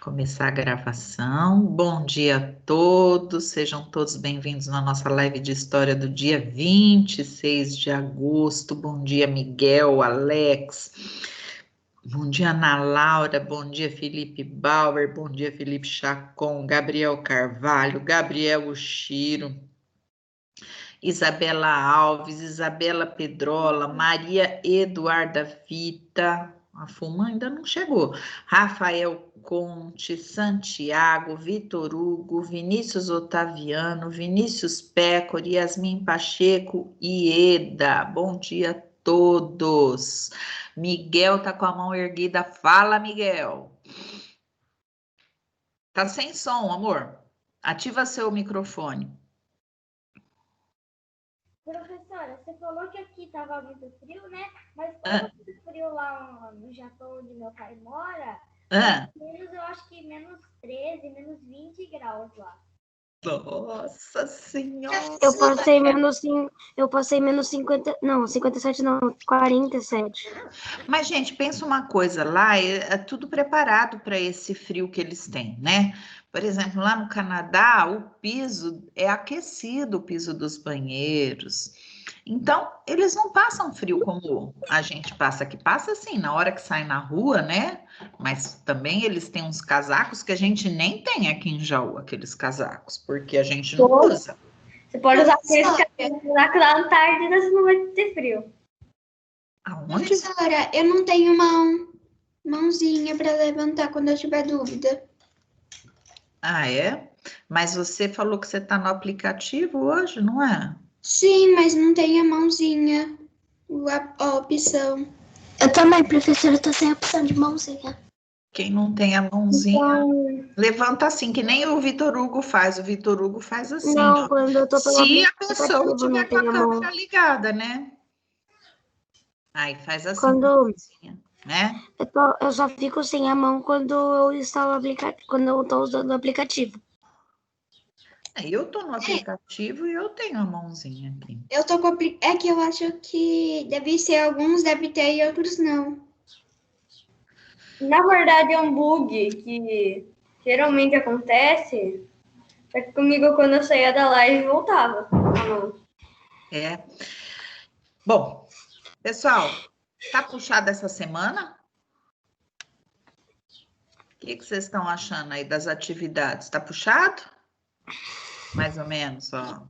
Começar a gravação. Bom dia a todos, sejam todos bem-vindos na nossa live de história do dia 26 de agosto. Bom dia, Miguel, Alex. Bom dia, Ana Laura. Bom dia, Felipe Bauer. Bom dia, Felipe Chacon, Gabriel Carvalho, Gabriel Ushiro, Isabela Alves, Isabela Pedrola, Maria Eduarda Vita. A Fuma ainda não chegou. Rafael Conte, Santiago, Vitor Hugo, Vinícius Otaviano, Vinícius Pécori, Yasmin Pacheco e Eda. Bom dia a todos. Miguel tá com a mão erguida. Fala, Miguel. Tá sem som, amor. Ativa seu microfone. Professora, você falou que aqui estava muito frio, né? Mas como muito frio lá no Japão, onde meu pai mora, menos, eu acho que menos 13, menos 20 graus lá. Nossa Senhora! Eu passei menos 50, não, 57 não, 47. Mas, gente, pensa uma coisa, lá é tudo preparado para esse frio que eles têm, né? Por exemplo, lá no Canadá, o piso é aquecido, o piso dos banheiros. Então, eles não passam frio como a gente passa aqui. Passa assim, na hora que sai na rua, né? Mas também eles têm uns casacos que a gente nem tem aqui em Jaú, aqueles casacos, porque a gente não usa. Você pode usar aquele casaco da Antártida, você não vai ter frio. Aonde? Professora, eu não tenho mãozinha para levantar quando eu tiver dúvida. Ah, é? Mas você falou que você está no aplicativo hoje, não é? Sim, mas não tem a mãozinha, a opção. Eu também, professora, tô sem a opção de mãozinha. Quem não tem a mãozinha, levanta assim, que nem o Vitor Hugo faz. O Vitor Hugo faz assim, Não, ó. quando eu tô pelo Se a pessoa aplicativo, tiver não com a tem a câmera mão. ligada, né? Aí faz assim, Quando né? eu só fico sem a mão quando eu instalo o aplicativo, quando eu tô usando o aplicativo. Eu tô no aplicativo e eu tenho a mãozinha aqui. Eu tô com é que eu acho que deve ser alguns, deve ter e outros não. Na verdade, é um bug que geralmente acontece. Só que comigo, quando eu saía da live, voltava. É. Bom, pessoal, tá puxado essa semana? O que vocês estão achando aí das atividades? Tá puxado? Mais ou menos, ó.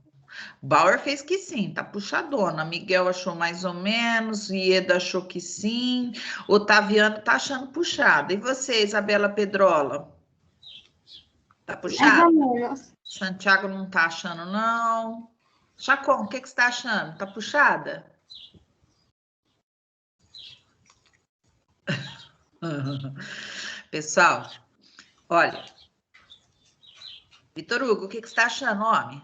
Bauer fez que sim, tá puxadona. Miguel achou mais ou menos, Ieda achou que sim, Otaviano tá achando puxado. E você, Isabela Pedrola? Tá puxado? Santiago não tá achando, não. Chacon, o que você tá achando? Tá puxada? Pessoal, olha. Vitor Hugo, o que você tá achando, homem?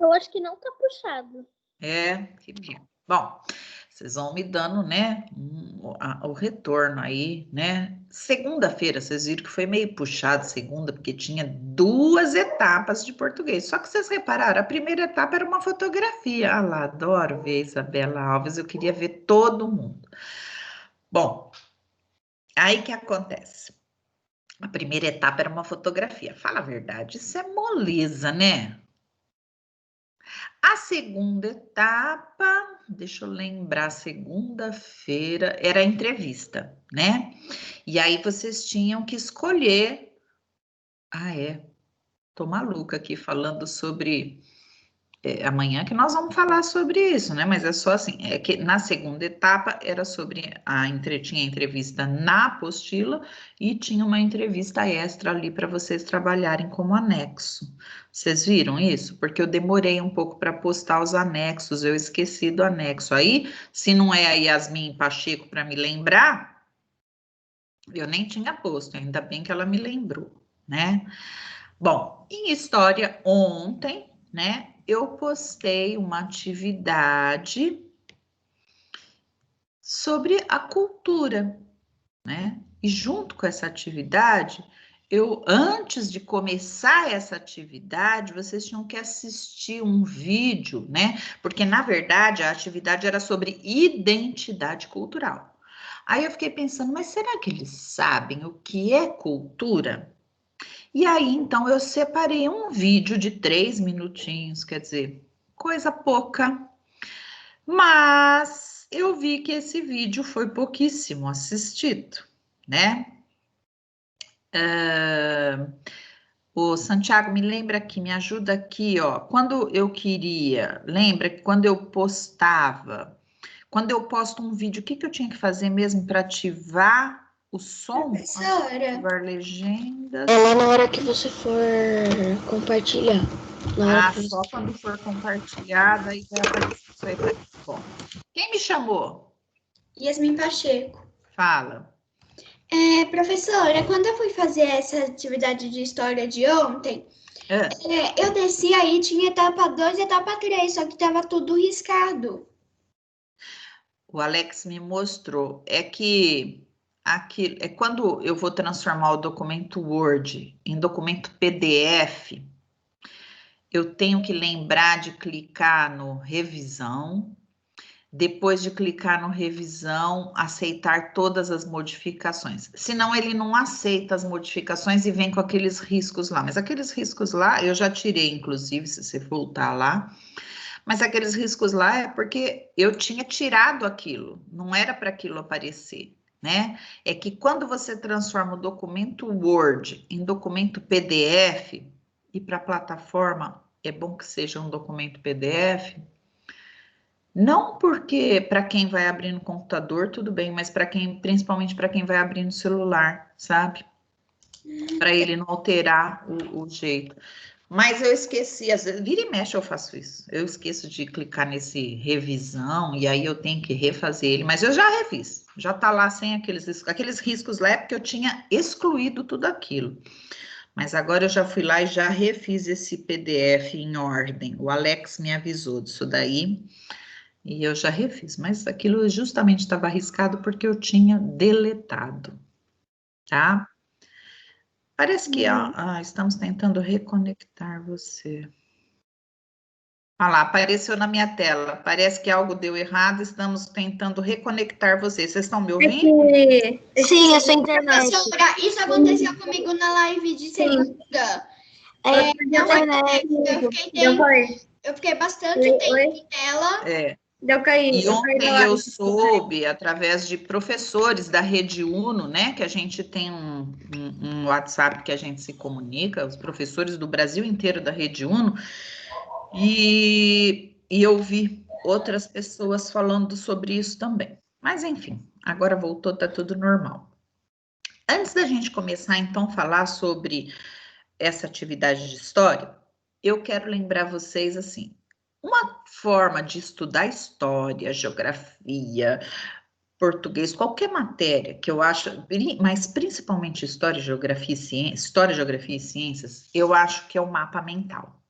Eu acho que não tá puxado. É, que bom. Bom, vocês vão me dando, né, o retorno aí, né? Segunda-feira, vocês viram que foi meio puxado segunda, porque tinha 2 etapas de português. Só que vocês repararam, a primeira etapa era uma fotografia. Ah lá, adoro ver Isabela Alves, eu queria ver todo mundo. Bom, aí que acontece? A primeira etapa era uma fotografia. Fala a verdade, isso é moleza, né? A segunda etapa, deixa eu lembrar, segunda-feira, era a entrevista, né? E aí vocês tinham que escolher. Ah, é. Tô maluca aqui falando sobre. Amanhã que nós vamos falar sobre isso, né? Mas é só assim, é que na segunda etapa era sobre tinha entrevista na apostila e tinha uma entrevista extra ali para vocês trabalharem como anexo. Vocês viram isso? Porque eu demorei um pouco para postar os anexos, eu esqueci do anexo. Aí, se não é a Yasmin Pacheco para me lembrar, eu nem tinha posto, ainda bem que ela me lembrou, né? Bom, em história ontem, né? Eu postei uma atividade sobre a cultura, né? E junto com essa atividade, antes de começar essa atividade, vocês tinham que assistir um vídeo, né? Porque, na verdade, a atividade era sobre identidade cultural. Aí eu fiquei pensando, mas será que eles sabem o que é cultura? E aí, então, eu separei um vídeo de 3 minutinhos, quer dizer, coisa pouca, mas eu vi que esse vídeo foi pouquíssimo assistido, né? O Santiago, me lembra aqui, me ajuda aqui, ó. Quando eu queria, lembra que quando eu postava, quando eu posto um vídeo, o que eu tinha que fazer mesmo para ativar o som? Professora. Ativar legendas. É lá na hora que você for compartilhar. Só quando for compartilhada, aí vai aparecer isso aí. Bom, quem me chamou? Yasmin Pacheco. Fala. Professora, quando eu fui fazer essa atividade de história de ontem, eu desci aí, tinha etapa 2 e etapa 3, só que estava tudo riscado. O Alex me mostrou. É que aqui, é quando eu vou transformar o documento Word em documento PDF, eu tenho que lembrar de clicar no revisão. Depois de clicar no revisão, aceitar todas as modificações. Senão ele não aceita as modificações e vem com aqueles riscos lá. Mas aqueles riscos lá, eu já tirei, inclusive, se você voltar lá. Mas aqueles riscos lá é porque eu tinha tirado aquilo. Não era para aquilo aparecer, né? É que quando você transforma o documento Word em documento PDF, e para a plataforma é bom que seja um documento PDF, não porque para quem vai abrir no computador, tudo bem, mas para quem, principalmente para quem vai abrir no celular, sabe? Para ele não alterar o jeito. Mas eu esqueci, às vezes, vira e mexe eu faço isso. Eu esqueço de clicar nesse revisão e aí eu tenho que refazer ele, mas eu já refiz. Já tá lá sem aqueles riscos lá, é porque eu tinha excluído tudo aquilo. Mas agora eu já fui lá e já refiz esse PDF em ordem. O Alex me avisou disso daí. E eu já refiz, mas aquilo justamente estava arriscado porque eu tinha deletado, tá? Parece que estamos tentando reconectar você. Olha lá, apareceu na minha tela. Parece que algo deu errado, estamos tentando reconectar você. Vocês estão me ouvindo? Sim, a sua internet. Professora, isso aconteceu comigo na live de segunda. Eu fiquei bastante tempo em tela. E ontem eu soube, através de professores da Rede Uno, né, que a gente tem um WhatsApp que a gente se comunica, os professores do Brasil inteiro da Rede Uno, e eu vi outras pessoas falando sobre isso também. Mas, enfim, agora voltou, tá tudo normal. Antes da gente começar, então, a falar sobre essa atividade de história, eu quero lembrar vocês, assim, uma forma de estudar história, geografia, português, qualquer matéria que eu acho, mas principalmente história, geografia e ciências, eu acho que é o mapa mental.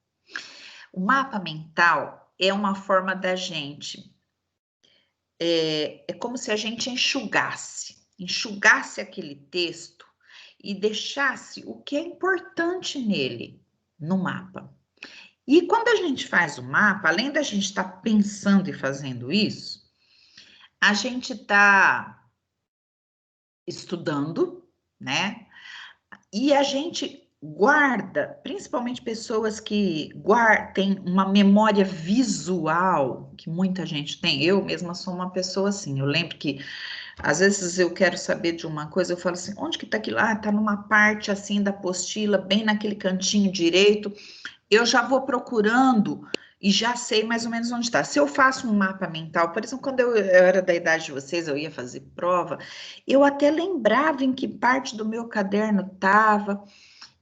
O mapa mental é uma forma da gente, é como se a gente enxugasse aquele texto e deixasse o que é importante nele, no mapa. E quando a gente faz o mapa, além da gente estar pensando e fazendo isso, a gente está estudando, né? E a gente guarda, principalmente pessoas que têm uma memória visual, que muita gente tem. Eu mesma sou uma pessoa assim. Eu lembro que às vezes eu quero saber de uma coisa, eu falo assim, onde que tá aquilo? Ah, tá numa parte assim da apostila, bem naquele cantinho direito. Eu já vou procurando e já sei mais ou menos onde está. Se eu faço um mapa mental, por exemplo, quando eu era da idade de vocês, eu ia fazer prova, eu até lembrava em que parte do meu caderno estava,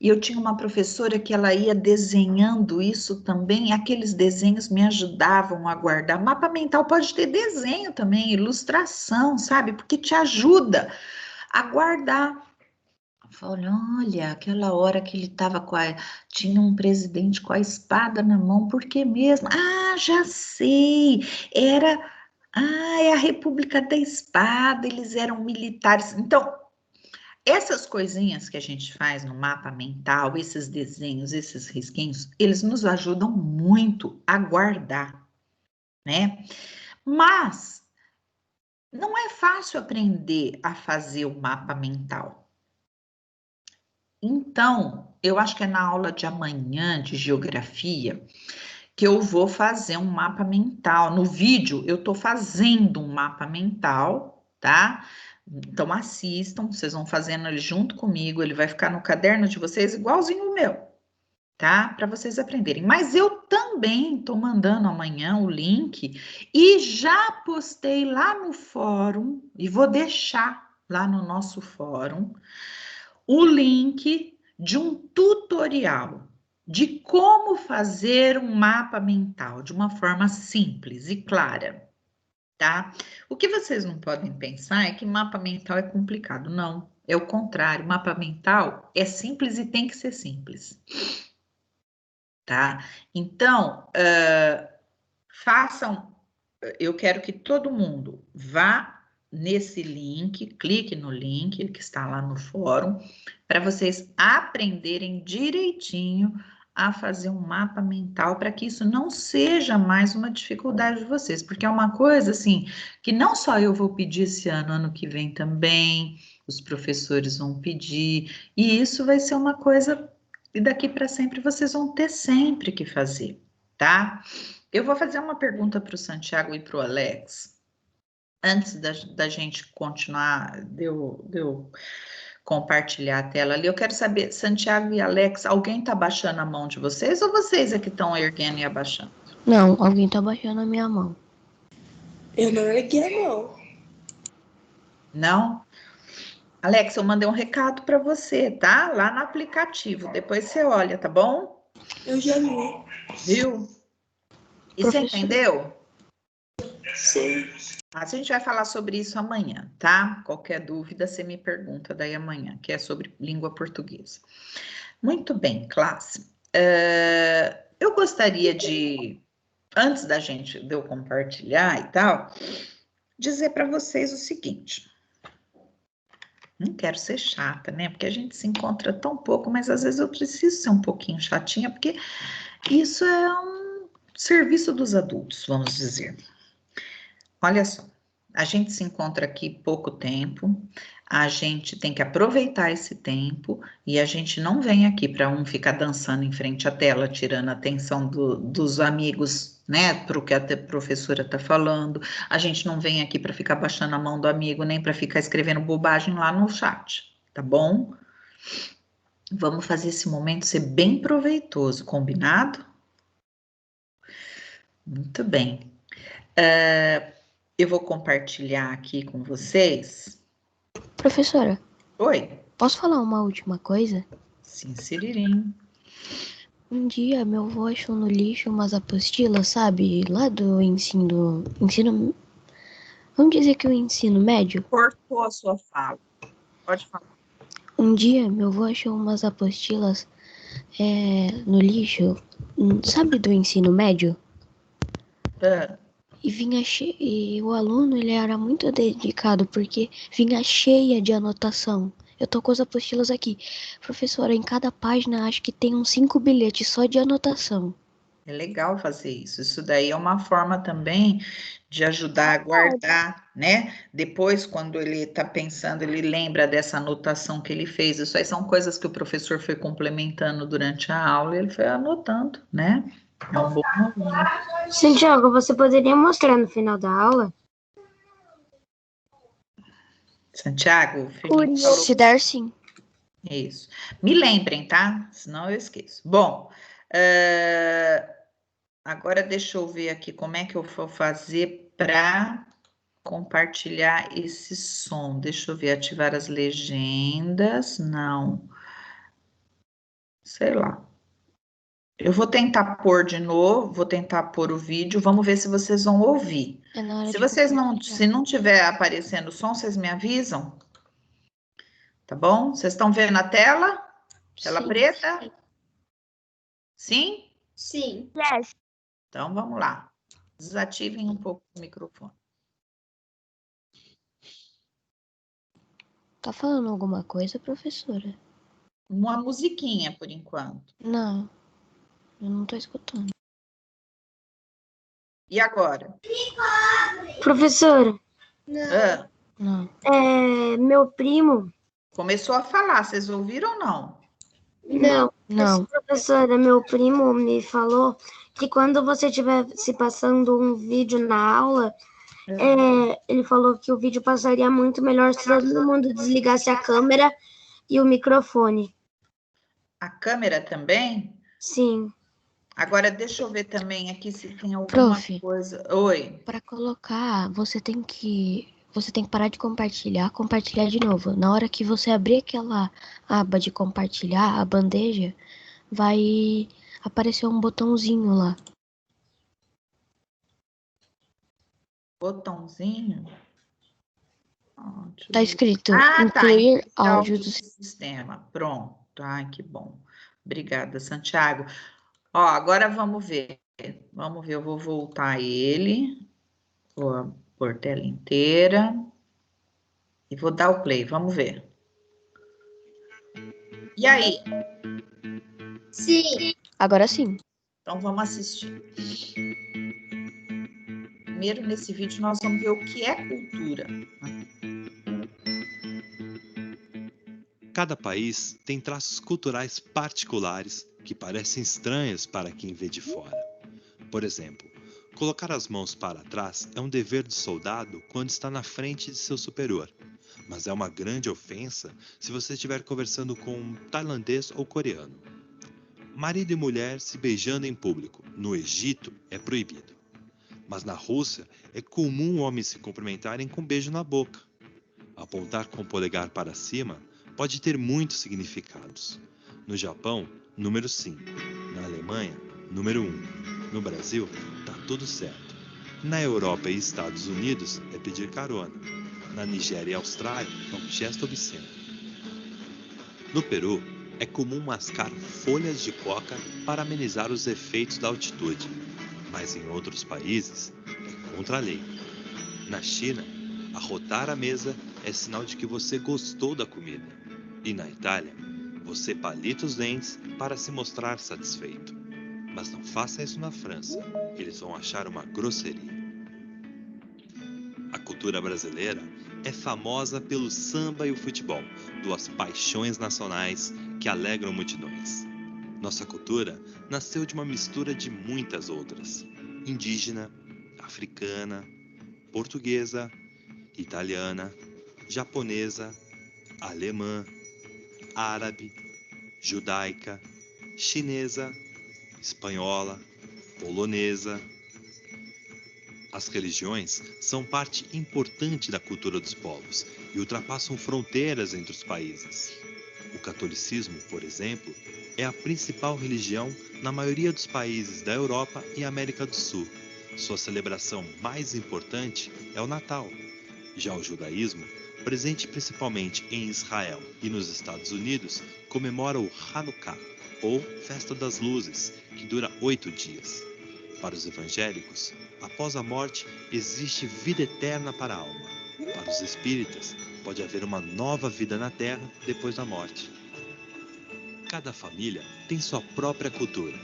e eu tinha uma professora que ela ia desenhando isso também, e aqueles desenhos me ajudavam a guardar. Mapa mental pode ter desenho também, ilustração, sabe? Porque te ajuda a guardar. Falei, olha, aquela hora que ele estava tinha um presidente com a espada na mão, por que mesmo? Ah, já sei, é a República da Espada, eles eram militares. Então, essas coisinhas que a gente faz no mapa mental, esses desenhos, esses risquinhos, eles nos ajudam muito a guardar, né? Mas não é fácil aprender a fazer o mapa mental. Então, eu acho que é na aula de amanhã de geografia que eu vou fazer um mapa mental. No vídeo, eu estou fazendo um mapa mental, tá? Então, assistam, vocês vão fazendo ele junto comigo, ele vai ficar no caderno de vocês igualzinho o meu, tá? Para vocês aprenderem. Mas eu também estou mandando amanhã o link e já postei lá no fórum, e vou deixar lá no nosso fórum, o link de um tutorial de como fazer um mapa mental de uma forma simples e clara, tá? O que vocês não podem pensar é que mapa mental é complicado, não. É o contrário, mapa mental é simples e tem que ser simples, tá? Então, façam, eu quero que todo mundo vá nesse link, clique no link que está lá no fórum, para vocês aprenderem direitinho a fazer um mapa mental, para que isso não seja mais uma dificuldade de vocês, porque é uma coisa assim, que não só eu vou pedir esse ano, ano que vem também, os professores vão pedir, e isso vai ser uma coisa que daqui para sempre vocês vão ter sempre que fazer, tá? Eu vou fazer uma pergunta para o Santiago e para o Alex, antes da gente continuar, de eu compartilhar a tela ali. Eu quero saber, Santiago e Alex, alguém está baixando a mão de vocês ou vocês é que estão erguendo e abaixando? Não, alguém está baixando a minha mão. Eu não ergui a mão. Não? Alex, eu mandei um recado para você, tá? Lá no aplicativo. Depois você olha, tá bom? Eu já vi. Viu? E você entendeu? Sim. A gente vai falar sobre isso amanhã, tá? Qualquer dúvida, você me pergunta daí amanhã, que é sobre língua portuguesa. Muito bem, classe. Eu gostaria de, antes de eu compartilhar e tal, dizer para vocês o seguinte. Não quero ser chata, né? Porque a gente se encontra tão pouco, mas às vezes eu preciso ser um pouquinho chatinha, porque isso é um serviço dos adultos, vamos dizer. Olha só, a gente se encontra aqui pouco tempo, a gente tem que aproveitar esse tempo e a gente não vem aqui para um ficar dançando em frente à tela, tirando a atenção dos amigos, né, para o que a professora está falando. A gente não vem aqui para ficar baixando a mão do amigo, nem para ficar escrevendo bobagem lá no chat, tá bom? Vamos fazer esse momento ser bem proveitoso, combinado? Muito bem. Eu vou compartilhar aqui com vocês. Professora. Oi. Posso falar uma última coisa? Sim, siririm. Um dia meu avô achou no lixo umas apostilas, sabe? Lá do ensino... Vamos dizer que o ensino médio? Cortou a sua fala. Pode falar. Um dia meu avô achou umas apostilas no lixo, sabe, do ensino médio? E o aluno, ele era muito dedicado, porque vinha cheia de anotação. Eu tô com as apostilas aqui. Professora, em cada página acho que tem uns 5 bilhetes só de anotação. É legal fazer isso. Isso daí é uma forma também de ajudar a guardar, né? Depois, quando ele está pensando, ele lembra dessa anotação que ele fez. Isso aí são coisas que o professor foi complementando durante a aula e ele foi anotando, né? É um bom momento. Santiago, você poderia mostrar no final da aula? Santiago, Se der, sim. Isso. Me lembrem, tá? Senão eu esqueço. Bom, agora deixa eu ver aqui como é que eu vou fazer para compartilhar esse som. Deixa eu ver, ativar as legendas. Não. Sei lá. Eu vou tentar pôr de novo, vou tentar pôr o vídeo, vamos ver se vocês vão ouvir. Se não tiver aparecendo o som, vocês me avisam? Tá bom? Vocês estão vendo a tela? Tela preta? Sim? Sim. Yes. Então, vamos lá. Desativem um pouco o microfone. Tá falando alguma coisa, professora? Uma musiquinha, por enquanto. Não, eu não tô escutando. E agora? Professora, Não. Não. Meu primo... Começou a falar, vocês ouviram ou não? Não. Professora, meu primo me falou que quando você estiver se passando um vídeo na aula, ele falou que o vídeo passaria muito melhor se todo mundo desligasse a câmera e o microfone. A câmera também? Sim. Agora, deixa eu ver também aqui se tem alguma coisa. Oi. Para colocar, você tem que parar de compartilhar de novo. Na hora que você abrir aquela aba de compartilhar, a bandeja, vai aparecer um botãozinho lá. Botãozinho? Tá escrito incluir áudio do sistema. Pronto. Ai, que bom. Obrigada, Santiago. Ó, agora vamos ver. Vamos ver, eu vou voltar ele. Vou pôr tela inteira. E vou dar o play, vamos ver. E aí? Sim. Agora sim. Então vamos assistir. Primeiro, nesse vídeo, nós vamos ver o que é cultura. Cada país tem traços culturais particulares que parecem estranhos para quem vê de fora. Por exemplo, colocar as mãos para trás é um dever do soldado quando está na frente de seu superior, mas é uma grande ofensa se você estiver conversando com um tailandês ou coreano. Marido e mulher se beijando em público, no Egito, é proibido. Mas na Rússia, é comum homens se cumprimentarem com beijo na boca. Apontar com o polegar para cima pode ter muitos significados. No Japão, número 5. Na Alemanha, número 1. No Brasil, tá tudo certo. Na Europa e Estados Unidos, é pedir carona. Na Nigéria e Austrália, é um gesto obsceno. No Peru, é comum mascar folhas de coca para amenizar os efeitos da altitude. Mas em outros países, é contra a lei. Na China, arrotar a mesa é sinal de que você gostou da comida. E na Itália, você palita os dentes para se mostrar satisfeito. Mas não faça isso na França, eles vão achar uma grosseria. A cultura brasileira é famosa pelo samba e o futebol, duas paixões nacionais que alegram multidões. Nossa cultura nasceu de uma mistura de muitas outras: indígena, africana, portuguesa, italiana, japonesa, alemã, árabe, judaica, chinesa, espanhola, polonesa. As religiões são parte importante da cultura dos povos e ultrapassam fronteiras entre os países. O catolicismo, por exemplo, é a principal religião na maioria dos países da Europa e América do Sul. Sua celebração mais importante é o Natal. Já o judaísmo, presente principalmente em Israel e nos Estados Unidos, comemora o Hanukkah, ou Festa das Luzes, que dura 8 dias. Para os evangélicos, após a morte existe vida eterna para a alma. Para os espíritas, pode haver uma nova vida na Terra depois da morte. Cada família tem sua própria cultura.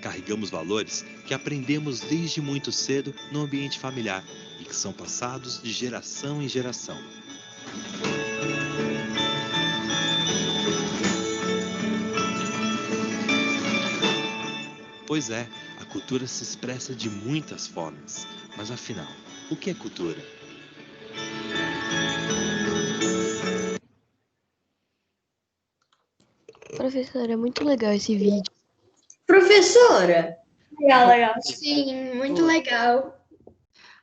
Carregamos valores que aprendemos desde muito cedo no ambiente familiar e que são passados de geração em geração. Pois é, a cultura se expressa de muitas formas. Mas afinal, o que é cultura? Professora, é muito legal esse vídeo. Professora! Legal. Sim, muito legal.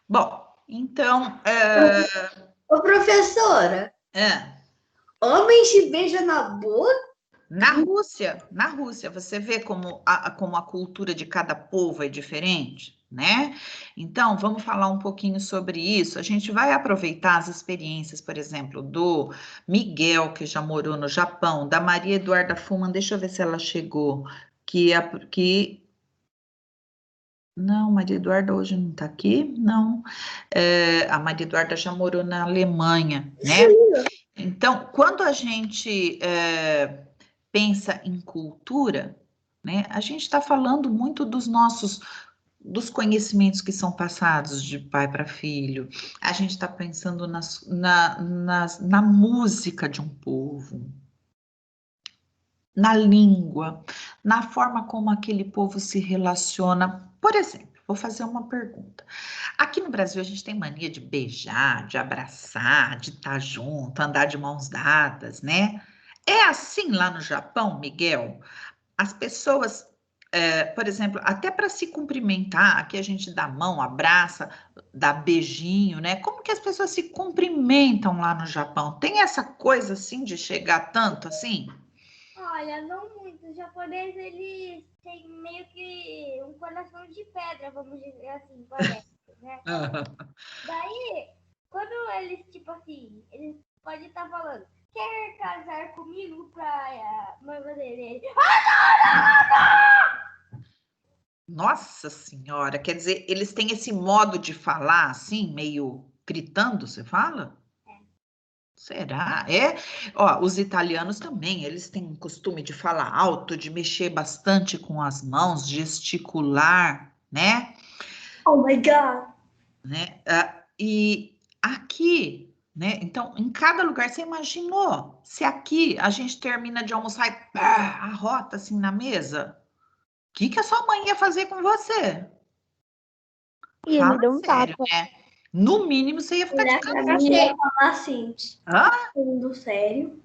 Bom, então... Ô, professora! Homem se beija na boca? Na Rússia, você vê como a cultura de cada povo é diferente, né? Então, vamos falar um pouquinho sobre isso. A gente vai aproveitar as experiências, por exemplo, do Miguel, que já morou no Japão, da Maria Eduarda Fuman, deixa eu ver se ela chegou, Não, Maria Eduarda hoje não está aqui, não. A Maria Eduarda já morou na Alemanha, né? Então, quando a gente pensa em cultura, né, a gente está falando muito dos nossos dos conhecimentos que são passados de pai para filho. A gente está pensando na música de um povo, na língua, na forma como aquele povo se relaciona. Por exemplo, vou fazer uma pergunta. Aqui no Brasil, a gente tem mania de beijar, de abraçar, de estar junto, andar de mãos dadas, né? É assim lá no Japão, Miguel? As pessoas, por exemplo, até para se cumprimentar, aqui a gente dá mão, abraça, dá beijinho, né? Como que as pessoas se cumprimentam lá no Japão? Tem essa coisa assim de chegar tanto assim? Olha, não muito. Os japoneses, eles têm meio que um coração de pedra, vamos dizer assim, parece, né? Daí, quando eles, tipo assim, eles podem estar falando, quer casar comigo pra noiva dele? Nossa Senhora, quer dizer, eles têm esse modo de falar assim, meio gritando, você fala? Será? É? Ó, os italianos também, eles têm um costume de falar alto, de mexer bastante com as mãos, gesticular, né? Oh my God! Né? E aqui, né? Então, em cada lugar, você imaginou? Se aqui a gente termina de almoçar e pá, arrota assim na mesa, o que a sua mãe ia fazer com você? Ia me dar um Sério, tapa. né? No mínimo, você ia ficar de cara cheia. Falar assim, Hã? falando sério.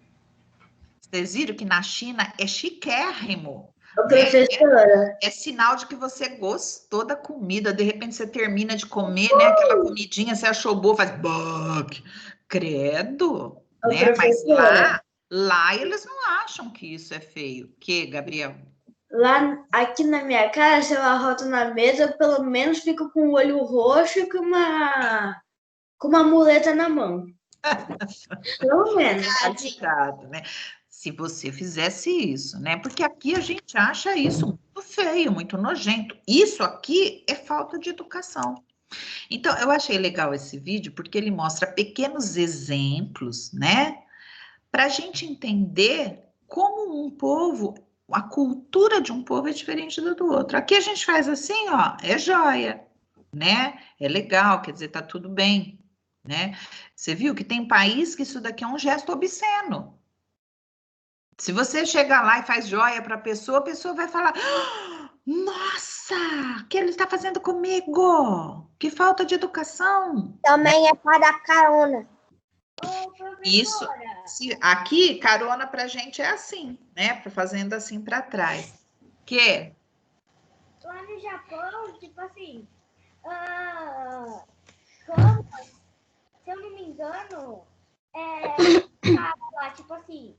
Vocês viram que na China é chiquérrimo. Ô, professora. É sinal de que você gostou da comida. De repente você termina de comer, né? Aquela comidinha, você achou boa, faz buck. Credo, Ô, né? Mas professora. lá eles não acham que isso é feio. Que, Gabriel? Lá, aqui na minha casa, se eu arroto na mesa, eu pelo menos fico com o olho roxo e com uma muleta na mão. Pelo menos. Cuidado, né? Se você fizesse isso, né? Porque aqui a gente acha isso muito feio, muito nojento. Isso aqui é falta de educação. Então, eu achei legal esse vídeo porque ele mostra pequenos exemplos, né? Para a gente entender como um povo, a cultura de um povo é diferente do outro. Aqui a gente faz assim, ó, é joia, né? É legal, quer dizer, tá tudo bem, né? Você viu que tem país que isso daqui é um gesto obsceno. Se você chegar lá e faz joia para a pessoa vai falar: nossa, o que ele está fazendo comigo? Que falta de educação. Também é para dar carona. Isso, aqui, carona pra gente é assim, né? Fazendo assim para trás. Que? Lá no Japão, tipo assim, cama, se eu não me engano, lá, tipo assim,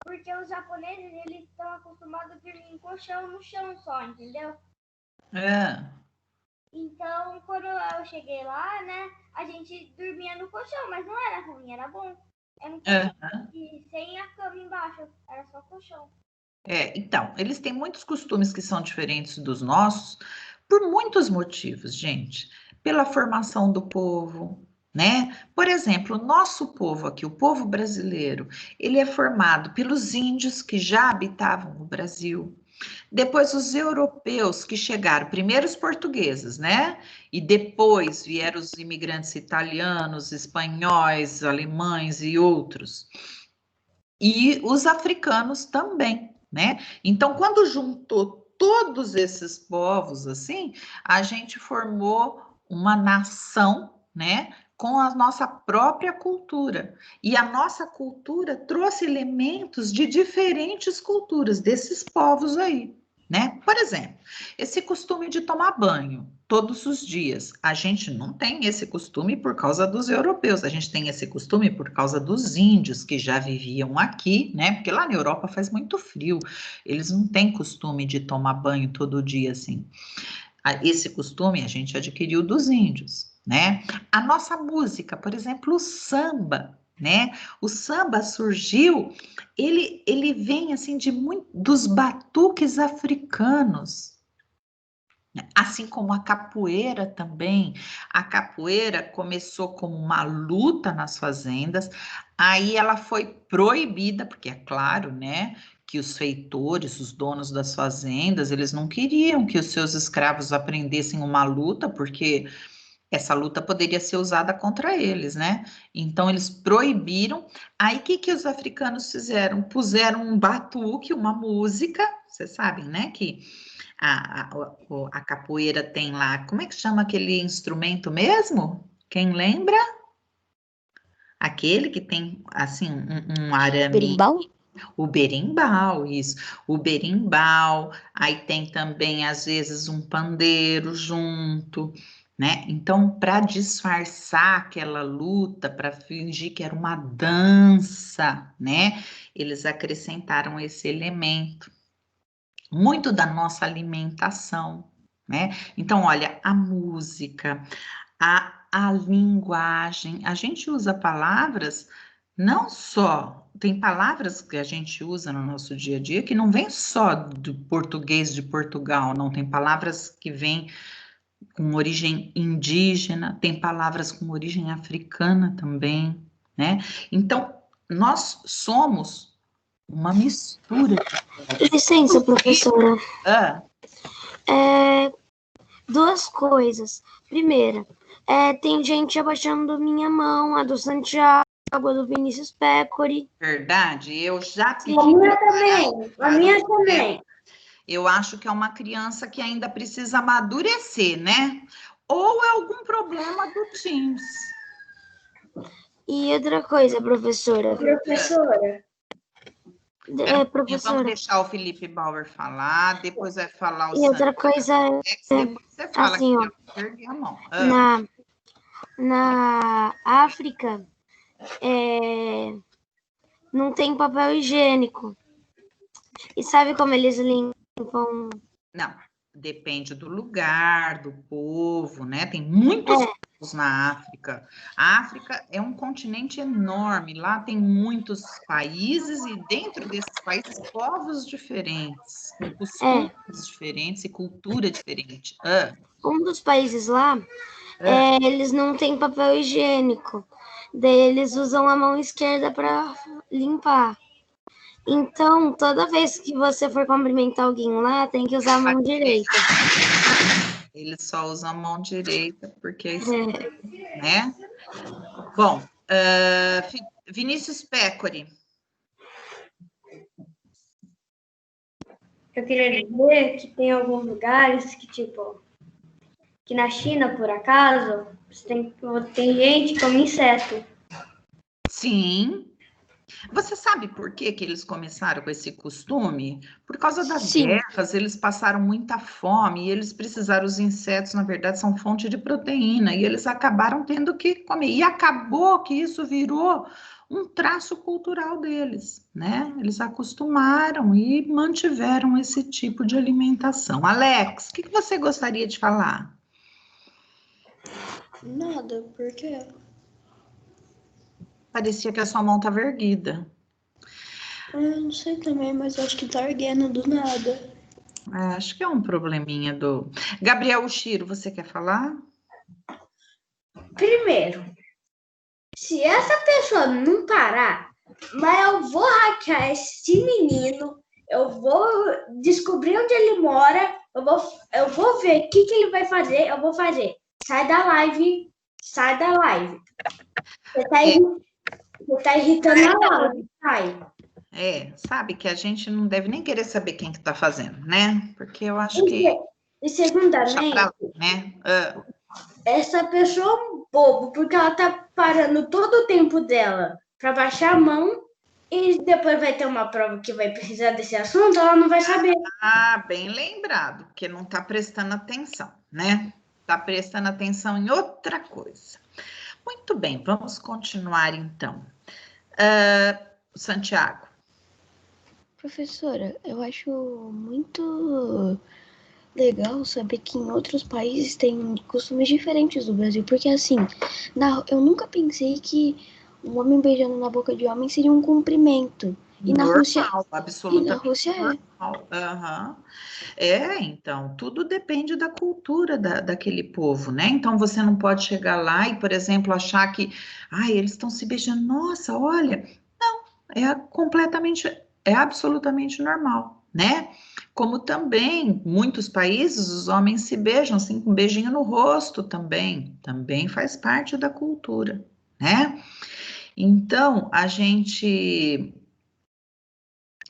porque os japoneses, eles estão acostumados a dormir em colchão no chão só, entendeu? Então, quando eu cheguei lá, né, a gente dormia no colchão, mas não era ruim, era bom. Era um colchão sem a cama embaixo, era só colchão. Então, eles têm muitos costumes que são diferentes dos nossos, por muitos motivos, gente. Pela formação do povo, né? Por exemplo, o nosso povo aqui, o povo brasileiro, ele é formado pelos índios que já habitavam o Brasil. Depois os europeus que chegaram, primeiro os portugueses, né? E depois vieram os imigrantes italianos, espanhóis, alemães e outros. E os africanos também, né? Então, quando juntou todos esses povos assim, a gente formou uma nação, né? Com a nossa própria cultura. E a nossa cultura trouxe elementos de diferentes culturas desses povos aí, né? Por exemplo, esse costume de tomar banho todos os dias. A gente não tem esse costume por causa dos europeus, a gente tem esse costume por causa dos índios que já viviam aqui, né? Porque lá na Europa faz muito frio, eles não têm costume de tomar banho todo dia assim. Esse costume a gente adquiriu dos índios, né? A nossa música, por exemplo, o samba, né? O samba surgiu, ele vem assim dos batuques africanos, assim como a capoeira também. A capoeira começou como uma luta nas fazendas, aí ela foi proibida, porque é claro, né, que os feitores, os donos das fazendas, eles não queriam que os seus escravos aprendessem uma luta, porque essa luta poderia ser usada contra eles, né? Então, eles proibiram. Aí, o que os africanos fizeram? Puseram um batuque, uma música, vocês sabem, né? Que a capoeira tem lá, como é que chama aquele instrumento mesmo? Quem lembra? Aquele que tem, assim, um arame... Berimbau? O berimbau, isso. O berimbau, aí tem também, às vezes, um pandeiro junto, né? Então, para disfarçar aquela luta, para fingir que era uma dança, né? Eles acrescentaram esse elemento. Muito da nossa alimentação, né? Então, olha, a música, a linguagem, a gente usa palavras não só, tem palavras que a gente usa no nosso dia a dia que não vem só do português de Portugal, não, tem palavras que vêm com origem indígena, tem palavras com origem africana também, né? Então, nós somos uma mistura. Licença, professora. Ah, Duas coisas. Primeira, tem gente abaixando minha mão, a do Santiago, a do Vinícius Peccori. verdade, eu já pedi. A minha também. A minha também. Eu acho que é uma criança que ainda precisa amadurecer, né? Ou é algum problema do Teams. E outra coisa, professora. Professora. Vamos deixar o Felipe Bauer falar, depois vai falar o E outra coisa depois você fala assim, que ó, eu perdi a mão. na África, não tem papel higiênico. E sabe como eles limpam? Não, depende do lugar, do povo, né? Tem muitos povos na África. A África é um continente enorme, lá tem muitos países e dentro desses países povos diferentes, com costumes diferentes e cultura diferente. Um dos países lá, eles não têm papel higiênico. Daí eles usam a mão esquerda para limpar. Então, toda vez que você for cumprimentar alguém lá, tem que usar a mão direita. Eles só usam a mão direita, porque né? Bom, Vinícius Peccori. Eu queria dizer que tem alguns lugares que, tipo, que na China, por acaso, tem gente que come inseto. Sim. Você sabe por que eles começaram com esse costume? Por causa das guerras, eles passaram muita fome e eles precisaram, os insetos, na verdade, são fonte de proteína, e eles acabaram tendo que comer. E acabou que isso virou um traço cultural deles, né? Eles acostumaram e mantiveram esse tipo de alimentação. Alex, o que você gostaria de falar? Nada, por quê? Parecia que a sua mão estava erguida. Eu não sei também, mas acho que tá erguendo do nada. Acho que é um probleminha do... Gabriel Ushiro, você quer falar? Primeiro, se essa pessoa não parar, mas eu vou hackear esse menino, eu vou descobrir onde ele mora, eu vou ver o que ele vai fazer, eu vou fazer. Sai da live. Você tá irritando a live, sai. Sabe que a gente não deve nem querer saber quem que tá fazendo, né? Porque eu acho que... E segundamente, né? Essa pessoa é um bobo, porque ela tá parando todo o tempo dela para baixar a mão e depois vai ter uma prova que vai precisar desse assunto, ela não vai saber. Bem lembrado, porque não tá prestando atenção, né? Tá prestando atenção em outra coisa. Muito bem, vamos continuar então. Santiago. Professora, eu acho muito legal saber que em outros países tem costumes diferentes do Brasil, porque assim, eu nunca pensei que um homem beijando na boca de homem seria um cumprimento. E normal, na Rússia, absolutamente. E na Rússia normal. Então, tudo depende da cultura daquele povo, né? Então, você não pode chegar lá e, por exemplo, achar que, eles estão se beijando, nossa, olha, não, é completamente é absolutamente normal, né? Como também, muitos países, os homens se beijam, assim, com um beijinho no rosto também faz parte da cultura, né? Então, a gente,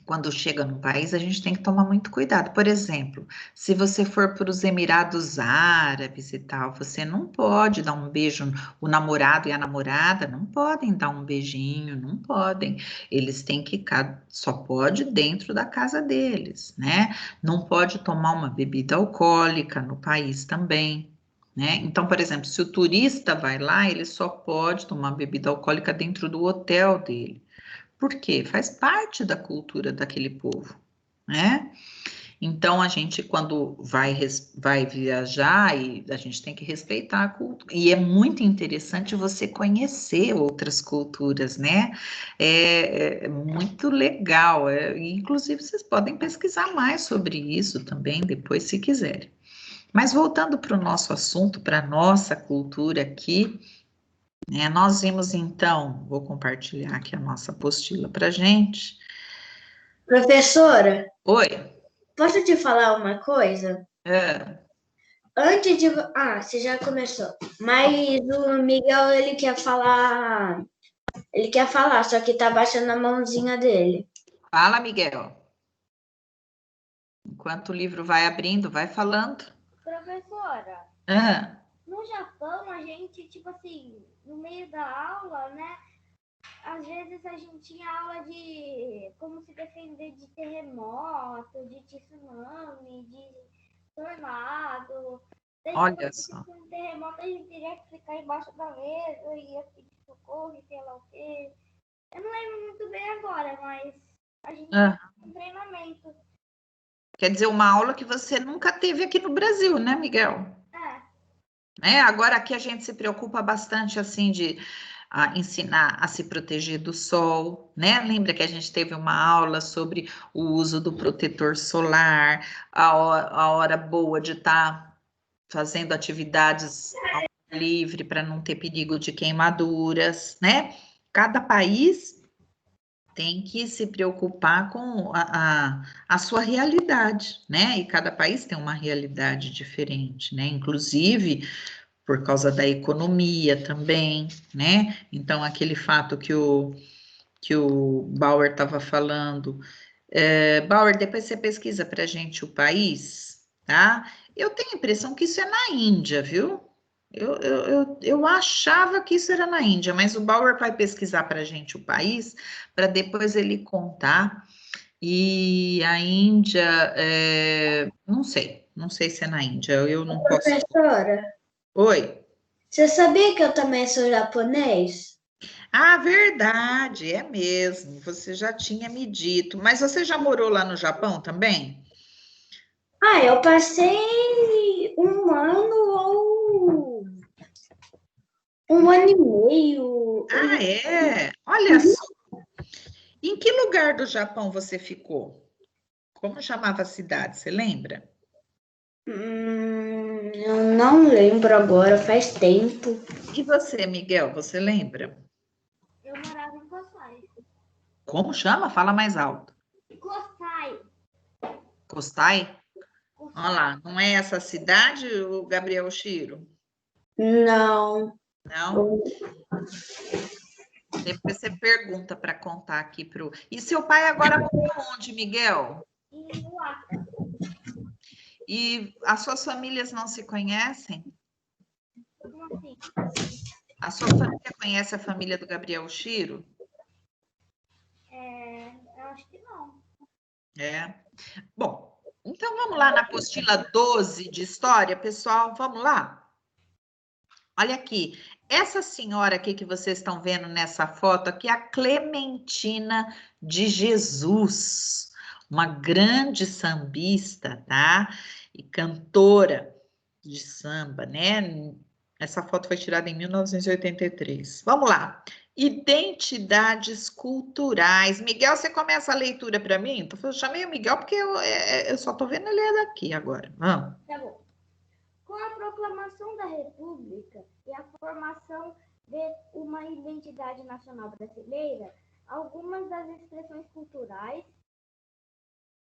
quando chega no país, a gente tem que tomar muito cuidado. Por exemplo, se você for para os Emirados Árabes e tal, você não pode dar um beijo, o namorado e a namorada não podem dar um beijinho, não podem. Eles têm que, só pode dentro da casa deles, né? Não pode tomar uma bebida alcoólica no país também. Né? Então, por exemplo, se o turista vai lá, ele só pode tomar bebida alcoólica dentro do hotel dele. Por quê? Faz parte da cultura daquele povo, né? Então, a gente, quando vai viajar, e a gente tem que respeitar a cultura. E é muito interessante você conhecer outras culturas, né? É muito legal. Inclusive, vocês podem pesquisar mais sobre isso também, depois, se quiserem. Mas voltando para o nosso assunto, para a nossa cultura aqui, nós vimos então, vou compartilhar aqui a nossa apostila para gente. Professora? Oi. Posso te falar uma coisa? Antes de... você já começou. Mas o Miguel, ele quer falar, só que tá baixando a mãozinha dele. Fala, Miguel. Enquanto o livro vai abrindo, vai falando. Professora, no Japão, a gente, tipo assim, no meio da aula, né? Às vezes a gente tinha aula de como se defender de terremoto, de tsunami, de tornado. Olha só. Um terremoto, a gente teria que ficar embaixo da mesa e ia pedir socorro e sei lá o quê. Eu não lembro muito bem agora, mas a gente tinha um treinamento. Quer dizer, uma aula que você nunca teve aqui no Brasil, né, Miguel? Agora aqui a gente se preocupa bastante, assim, de ensinar a se proteger do sol, né? Lembra que a gente teve uma aula sobre o uso do protetor solar, a hora boa de estar fazendo atividades ao ar livre para não ter perigo de queimaduras, né? Cada país tem que se preocupar com a sua realidade, né? E cada país tem uma realidade diferente, né? Inclusive por causa da economia também, né? Então, aquele fato que o Bauer estava falando. Bauer, depois você pesquisa para a gente o país, tá? Eu tenho a impressão que isso é na Índia, viu? Eu achava que isso era na Índia, mas o Bauer vai pesquisar para a gente o país, para depois ele contar. E a Índia, não sei se é na Índia, eu não posso. Professora? Oi. Você sabia que eu também sou japonês? Ah, verdade, é mesmo. Você já tinha me dito. Mas você já morou lá no Japão também? Eu passei um ano ou um ano e meio. Ah, é? Olha só. Em que lugar do Japão você ficou? Como chamava a cidade, você lembra? Eu não lembro agora, faz tempo. E você, Miguel, você lembra? Eu morava em Kosai. Como chama? Fala mais alto. Kosai. Kosai? Olha lá, não é essa cidade, o Gabriel Chiro? Não. Não? Depois você pergunta para contar aqui pro. E seu pai agora mora onde, Miguel? Em Oaxaca. E as suas famílias não se conhecem? Como assim? A sua família conhece a família do Gabriel Chiro? Eu acho que não. Bom, então vamos lá na apostila 12 de história, pessoal. Vamos lá? Olha aqui, essa senhora aqui que vocês estão vendo nessa foto aqui é a Clementina de Jesus, uma grande sambista, tá? E cantora de samba, né? Essa foto foi tirada em 1983. Vamos lá. Identidades culturais. Miguel, você começa a leitura para mim? Eu chamei o Miguel porque eu só estou vendo ele daqui agora. Vamos. Tá bom. Com a proclamação da República e a formação de uma identidade nacional brasileira, algumas das expressões culturais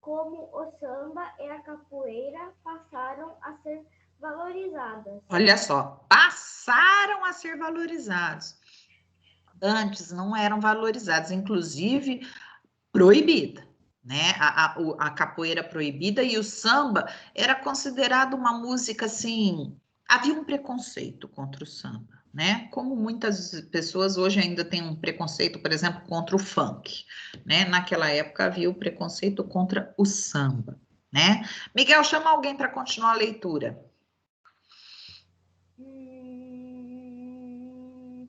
como o samba e a capoeira passaram a ser valorizadas. Olha só, passaram a ser valorizados. Antes não eram valorizados, inclusive proibida, né? A capoeira proibida e o samba era considerado uma música assim. Havia um preconceito contra o samba, né? Como muitas pessoas hoje ainda têm um preconceito, por exemplo, contra o funk, né? Naquela época havia o preconceito contra o samba, né? Miguel, chama alguém para continuar a leitura.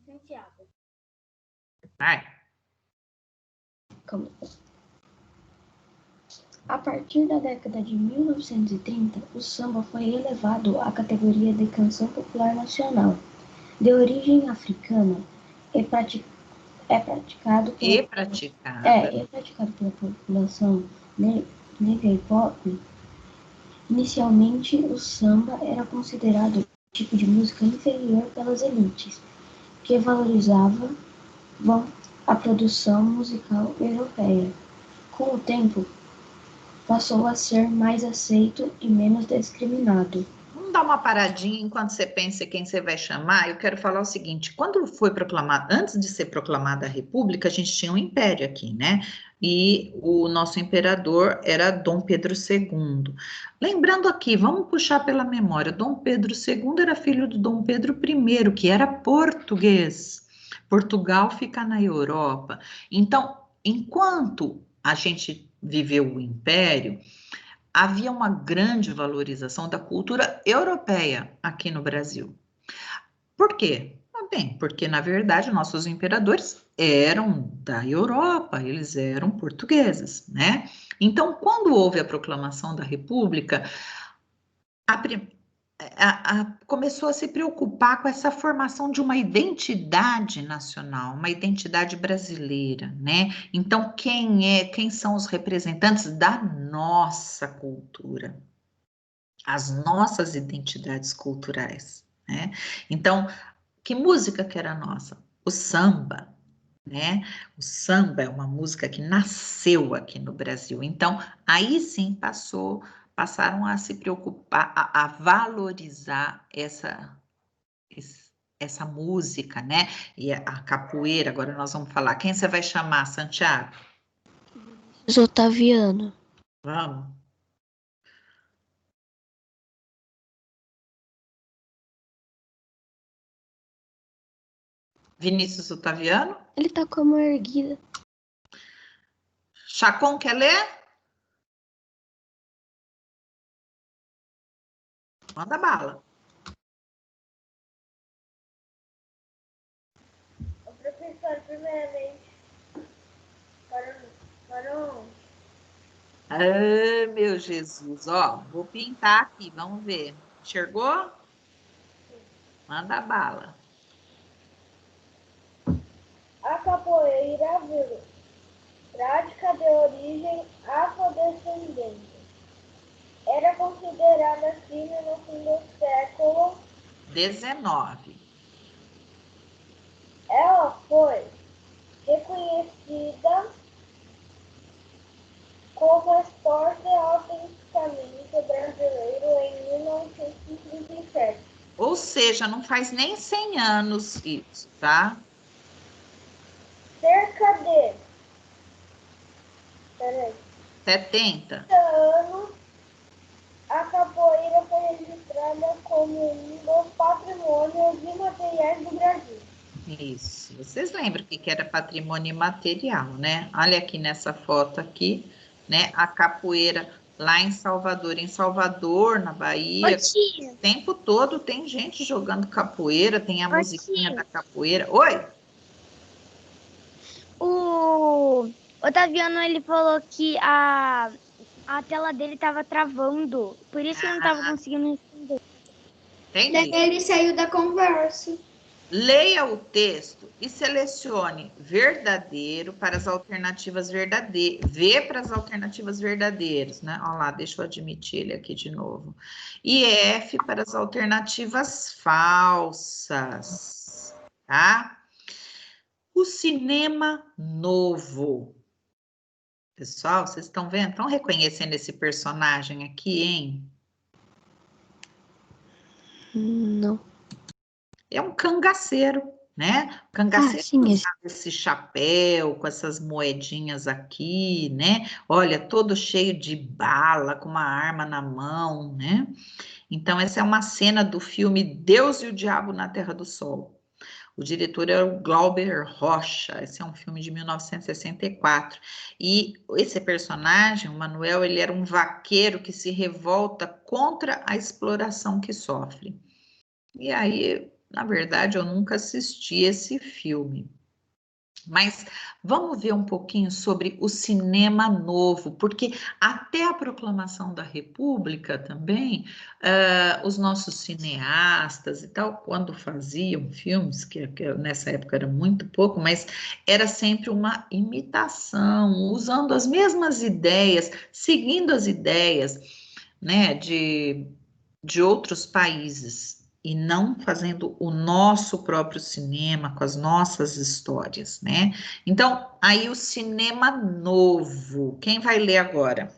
Santiago. Vai. A partir da década de 1930, o samba foi elevado à categoria de canção popular nacional. De origem africana, é praticado pela população negra e pobre. Inicialmente, o samba era considerado um tipo de música inferior pelas elites, que valorizavam a produção musical europeia. Com o tempo, passou a ser mais aceito e menos discriminado. Vamos dar uma paradinha enquanto você pensa quem você vai chamar. Eu quero falar o seguinte: quando foi proclamado, antes de ser proclamada a República, a gente tinha um império aqui, né? E o nosso imperador era Dom Pedro II. Lembrando aqui, vamos puxar pela memória: Dom Pedro II era filho do Dom Pedro I, que era português. Portugal fica na Europa. Então, enquanto a gente viveu o império, havia uma grande valorização da cultura europeia aqui no Brasil. Por quê? Bem, porque na verdade nossos imperadores eram da Europa, eles eram portugueses, né? Então, quando houve a proclamação da República, começou a se preocupar com essa formação de uma identidade nacional, uma identidade brasileira, né? Então, quem são os representantes da nossa cultura, as nossas identidades culturais, né? Então, que música que era nossa? O samba, né? O samba é uma música que nasceu aqui no Brasil. Então, aí sim passaram a se preocupar, a valorizar essa música, né? E a capoeira, agora nós vamos falar. Quem você vai chamar, Santiago? Otaviano. Vamos. Vinícius Otaviano? Ele tá com a mão erguida. Chacon, quer ler? Manda bala. O professor, primeiramente, parou. Ah, meu Jesus, ó, vou pintar aqui, vamos ver. Enxergou? Manda bala. A capoeira, prática de origem afrodescendente, era considerada crime no fim do século XIX. Ela foi reconhecida como esporte autenticamente brasileiro em 1937. Ou seja, não faz nem 100 anos isso, tá? Cerca de 70 anos, a capoeira foi registrada como um dos patrimônios imateriais do Brasil. Isso. Vocês lembram que era patrimônio imaterial, né? Olha aqui nessa foto aqui, né? A capoeira lá em Salvador, na Bahia. O tempo todo tem gente jogando capoeira, tem a musiquinha da capoeira. Oi? O Otaviano, ele falou que a tela dele tava travando, por isso que eu não tava conseguindo responder. Entendi. Ele saiu da conversa. Leia o texto e selecione verdadeiro para as alternativas verdadeiras. V para as alternativas verdadeiras, né? Olha lá, deixa eu admitir ele aqui de novo. E F para as alternativas falsas, tá? O cinema novo. Pessoal, vocês estão vendo? Estão reconhecendo esse personagem aqui, hein? Não. É um cangaceiro, né? O cangaceiro sim, usava esse chapéu com essas moedinhas aqui, né? Olha, todo cheio de bala, com uma arma na mão, né? Então, essa é uma cena do filme Deus e o Diabo na Terra do Sol. O diretor é o Glauber Rocha. Esse é um filme de 1964. E esse personagem, o Manuel, ele era um vaqueiro que se revolta contra a exploração que sofre. E aí, na verdade, eu nunca assisti esse filme. Mas vamos ver um pouquinho sobre o cinema novo, porque até a proclamação da República também, os nossos cineastas e tal, quando faziam filmes, que nessa época era muito pouco, mas era sempre uma imitação, usando as mesmas ideias, seguindo as ideias, né, de outros países, e não fazendo o nosso próprio cinema com as nossas histórias, né? Então, aí o cinema novo. Quem vai ler agora?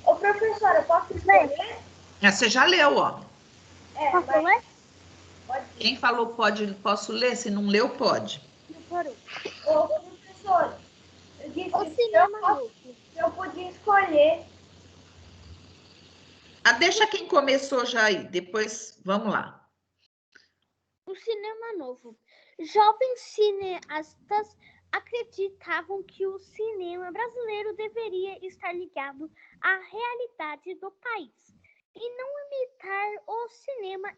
Ô, professora, posso ler? Você já leu, ó. Posso ler? Quem falou posso ler? Se não leu, pode. Ô, professora, eu disse que eu podia escolher. Deixa quem começou já aí, depois vamos lá. O cinema novo. Jovens cineastas acreditavam que o cinema brasileiro deveria estar ligado à realidade do país e não imitar o cinema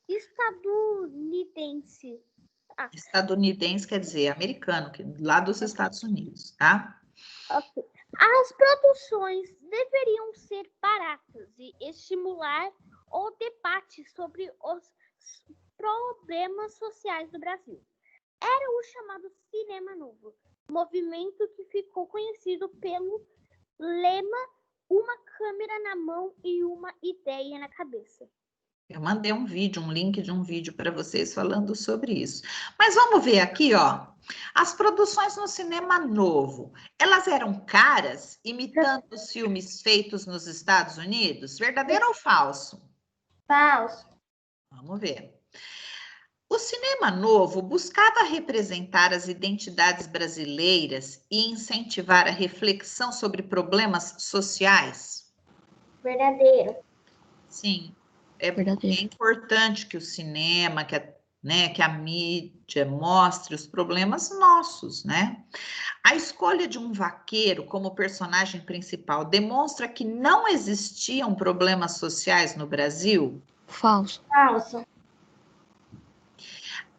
estadunidense. Estadunidense quer dizer americano, lá dos Estados Unidos, tá? Ok. As produções deveriam ser baratas e estimular o debate sobre os problemas sociais do Brasil. Era o chamado Cinema Novo, movimento que ficou conhecido pelo lema "uma câmera na mão e uma ideia na cabeça". Eu mandei um link de um vídeo para vocês falando sobre isso. Mas vamos ver aqui, ó. As produções no cinema novo, elas eram caras, imitando os filmes feitos nos Estados Unidos? Verdadeiro ou falso? Falso. Vamos ver. O cinema novo buscava representar as identidades brasileiras e incentivar a reflexão sobre problemas sociais? Verdadeiro. Sim. É importante que o cinema, que a mídia mostre os problemas nossos, né? A escolha de um vaqueiro como personagem principal demonstra que não existiam problemas sociais no Brasil? Falso. Falso.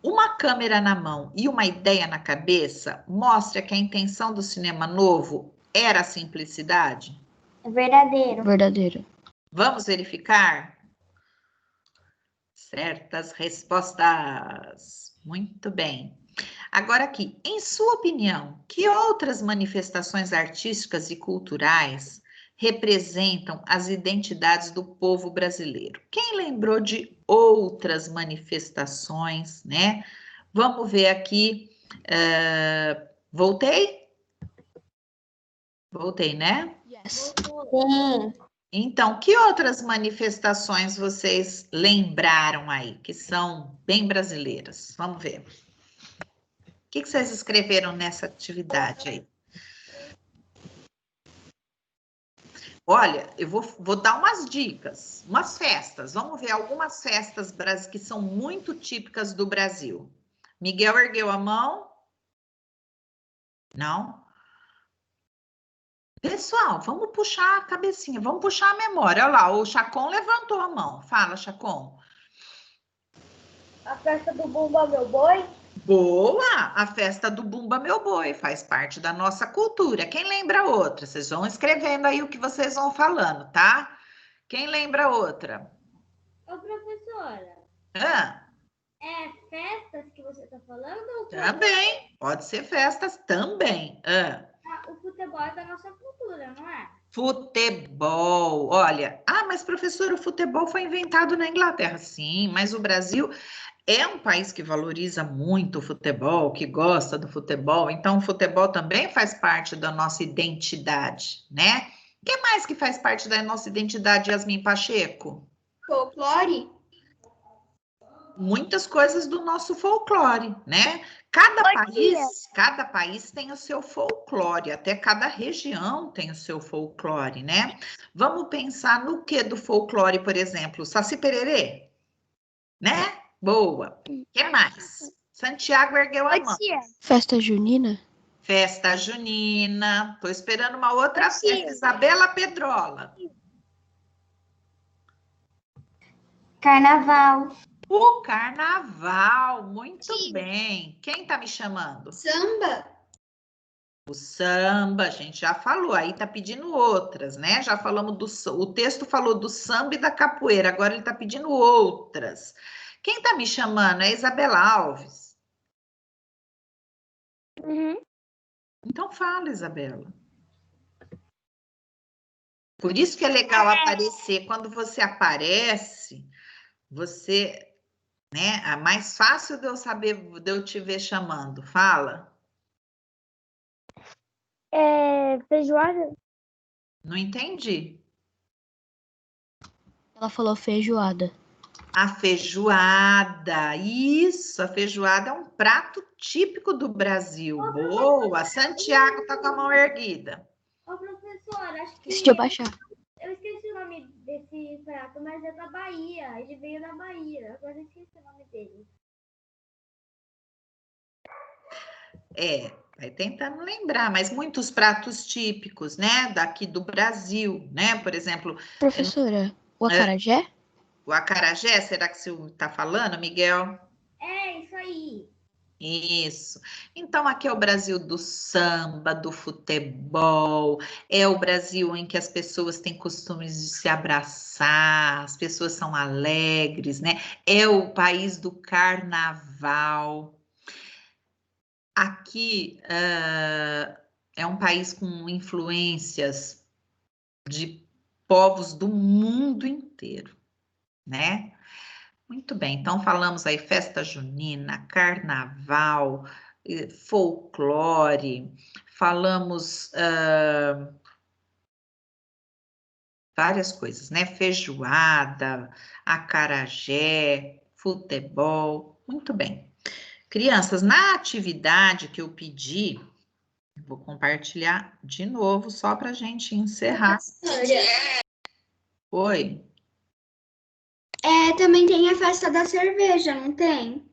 Uma câmera na mão e uma ideia na cabeça mostra que a intenção do cinema novo era a simplicidade? Verdadeiro. Verdadeiro. Vamos verificar? Certas respostas. Muito bem. Agora aqui, em sua opinião, que outras manifestações artísticas e culturais representam as identidades do povo brasileiro? Quem lembrou de outras manifestações, né? Vamos ver aqui. Voltei? Voltei, né? Yes. Sim. Então, que outras manifestações vocês lembraram aí, que são bem brasileiras? Vamos ver. O que vocês escreveram nessa atividade aí? Olha, eu vou dar umas dicas, umas festas. Vamos ver algumas festas que são muito típicas do Brasil. Miguel ergueu a mão? Não? Pessoal, vamos puxar a cabecinha, vamos puxar a memória. Olha lá, o Chacon levantou a mão. Fala, Chacon. A festa do Bumba Meu Boi? Boa! A festa do Bumba Meu Boi faz parte da nossa cultura. Quem lembra outra? Vocês vão escrevendo aí o que vocês vão falando, tá? Quem lembra outra? Ô, professora. É festas que você está falando? Ou Também. Pode ser festas também. O futebol é da nossa cultura, não é? Futebol. Olha, mas professor, o futebol foi inventado na Inglaterra. Sim, mas o Brasil é um país que valoriza muito o futebol, que gosta do futebol, então o futebol também faz parte da nossa identidade, né? O que mais que faz parte da nossa identidade, Yasmin Pacheco? Folclore? Muitas coisas do nosso folclore, né? Cada país tem o seu folclore, até cada região tem o seu folclore, né? Vamos pensar no que do folclore, por exemplo, Saci Pererê, né? Boa. O que mais? Santiago ergueu a mão. Festa junina? Festa junina. Tô esperando uma outra festa. Isabela Pedrola. Carnaval. O carnaval, muito bem. Quem tá me chamando? Samba? O samba, a gente já falou, aí tá pedindo outras, né? Já falamos o texto falou do samba e da capoeira, agora ele tá pedindo outras. Quem tá me chamando? É Isabela Alves. Uhum. Então fala, Isabela. Por isso que é legal aparecer. Quando você aparece, você, né? É mais fácil de eu saber, de eu te ver chamando. Fala. Feijoada? Não entendi. Ela falou feijoada. A feijoada, isso, a feijoada é um prato típico do Brasil. Boa, Santiago tá com a mão erguida. Ô, professora, acho que... Deixa eu baixar. Eu esqueci o nome desse prato, mas é da Bahia. Ele veio da Bahia. Agora eu esqueci o nome dele. Vai tentando lembrar, mas muitos pratos típicos, né, daqui do Brasil, né? Por exemplo... Professora, o acarajé? O acarajé, será que você está falando, Miguel? É, isso aí. Isso. Então, aqui é o Brasil do samba, do futebol, é o Brasil em que as pessoas têm costumes de se abraçar, as pessoas são alegres, né? É o país do carnaval. Aqui é um país com influências de povos do mundo inteiro, né? Muito bem, então falamos aí festa junina, carnaval, folclore, falamos várias coisas, né? Feijoada, acarajé, futebol, muito bem. Crianças, na atividade que eu pedi, vou compartilhar de novo só para a gente encerrar. Oi. Também tem a festa da cerveja, não tem?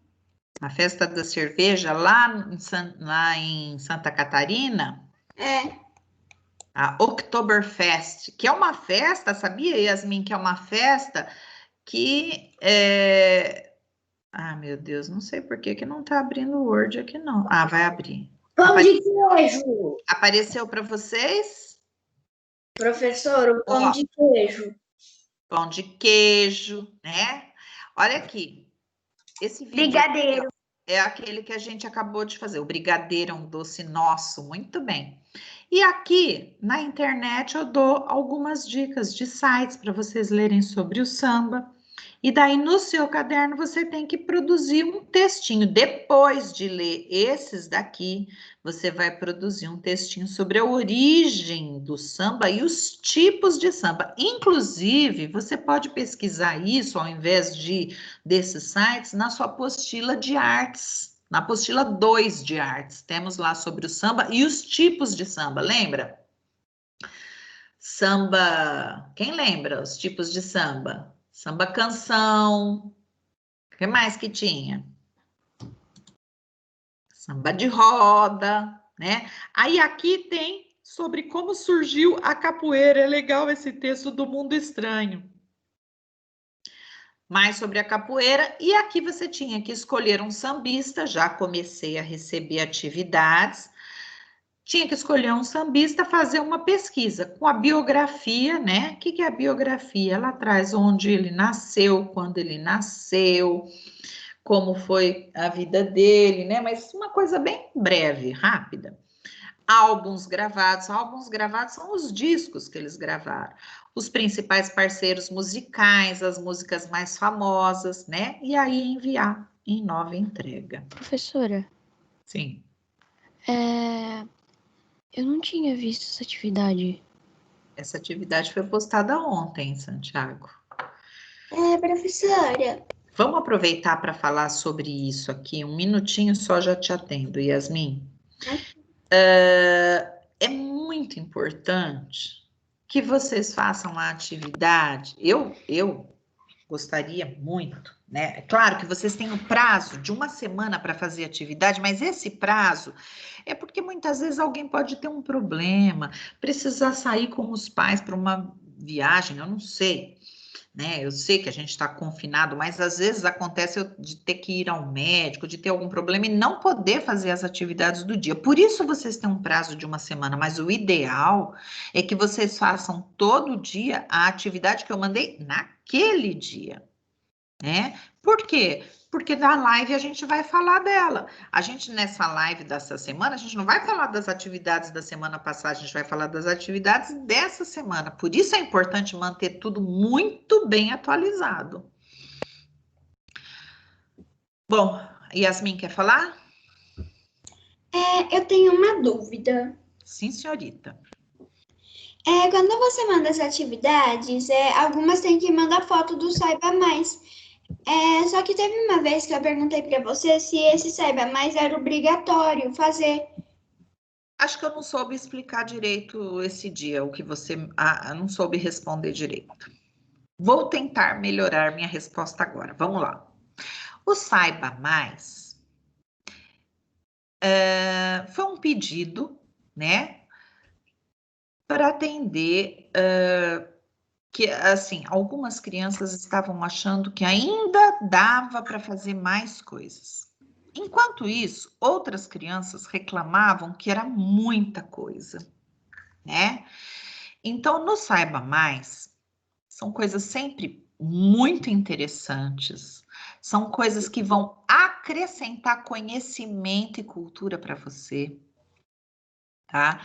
A festa da cerveja lá em Santa Catarina? A Oktoberfest, que é uma festa, sabia, Yasmin, que é uma festa que Ah, meu Deus, não sei por que não tá abrindo o Word aqui, não. Ah, vai abrir. Pão de queijo. Apareceu para vocês? Professor, o pão de queijo. Pão de queijo, né? Olha aqui. Esse vídeo Brigadeiro. é aquele que a gente acabou de fazer. O brigadeiro é um doce nosso, muito bem. E aqui na internet eu dou algumas dicas de sites para vocês lerem sobre o samba. E daí no seu caderno você tem que produzir um textinho. Depois de ler esses daqui, você vai produzir um textinho sobre a origem do samba e os tipos de samba. Inclusive, você pode pesquisar isso ao invés desses sites na sua apostila de artes. Na apostila 2 de artes, temos lá sobre o samba e os tipos de samba, lembra? Samba, quem lembra os tipos de samba? Samba canção, o que mais que tinha? Samba de roda, né? Aí aqui tem sobre como surgiu a capoeira, é legal esse texto do Mundo Estranho. Mais sobre a capoeira, e aqui você tinha que escolher um sambista, já comecei a receber atividades, tinha que escolher um sambista, fazer uma pesquisa com a biografia, né? O que é a biografia? Ela traz onde ele nasceu, quando ele nasceu, como foi a vida dele, né? Mas uma coisa bem breve, rápida. Álbuns gravados são os discos que eles gravaram. Os principais parceiros musicais, as músicas mais famosas, né? E aí enviar em nova entrega. Professora. Sim. Eu não tinha visto essa atividade. Essa atividade foi postada ontem, Santiago. Professora. Vamos aproveitar para falar sobre isso aqui. Um minutinho só já te atendo, Yasmin. É muito importante que vocês façam a atividade. Eu gostaria muito, né? É claro que vocês têm um prazo de 1 semana para fazer atividade, mas esse prazo é porque muitas vezes alguém pode ter um problema, precisar sair com os pais para uma viagem, eu não sei, né? Eu sei que a gente está confinado, mas às vezes acontece de ter que ir ao médico, de ter algum problema e não poder fazer as atividades do dia. Por isso vocês têm um prazo de 1 semana, mas o ideal é que vocês façam todo dia a atividade que eu mandei naquele dia, né? Por quê? Porque na live a gente vai falar dela. A gente, nessa live dessa semana, a gente não vai falar das atividades da semana passada, a gente vai falar das atividades dessa semana. Por isso é importante manter tudo muito bem atualizado. Bom, Yasmin, quer falar? Eu tenho uma dúvida. Sim, senhorita. Quando você manda as atividades, algumas têm que mandar foto do Saiba Mais. Só que teve uma vez que eu perguntei para você se esse Saiba Mais era obrigatório fazer. Acho que eu não soube explicar direito esse dia, o que você não soube responder direito. Vou tentar melhorar minha resposta agora. Vamos lá. O Saiba Mais foi um pedido, né, para atender que, assim, algumas crianças estavam achando que ainda dava para fazer mais coisas. Enquanto isso, outras crianças reclamavam que era muita coisa, né? Então, no Saiba Mais, são coisas sempre muito interessantes, são coisas que vão acrescentar conhecimento e cultura para você, tá?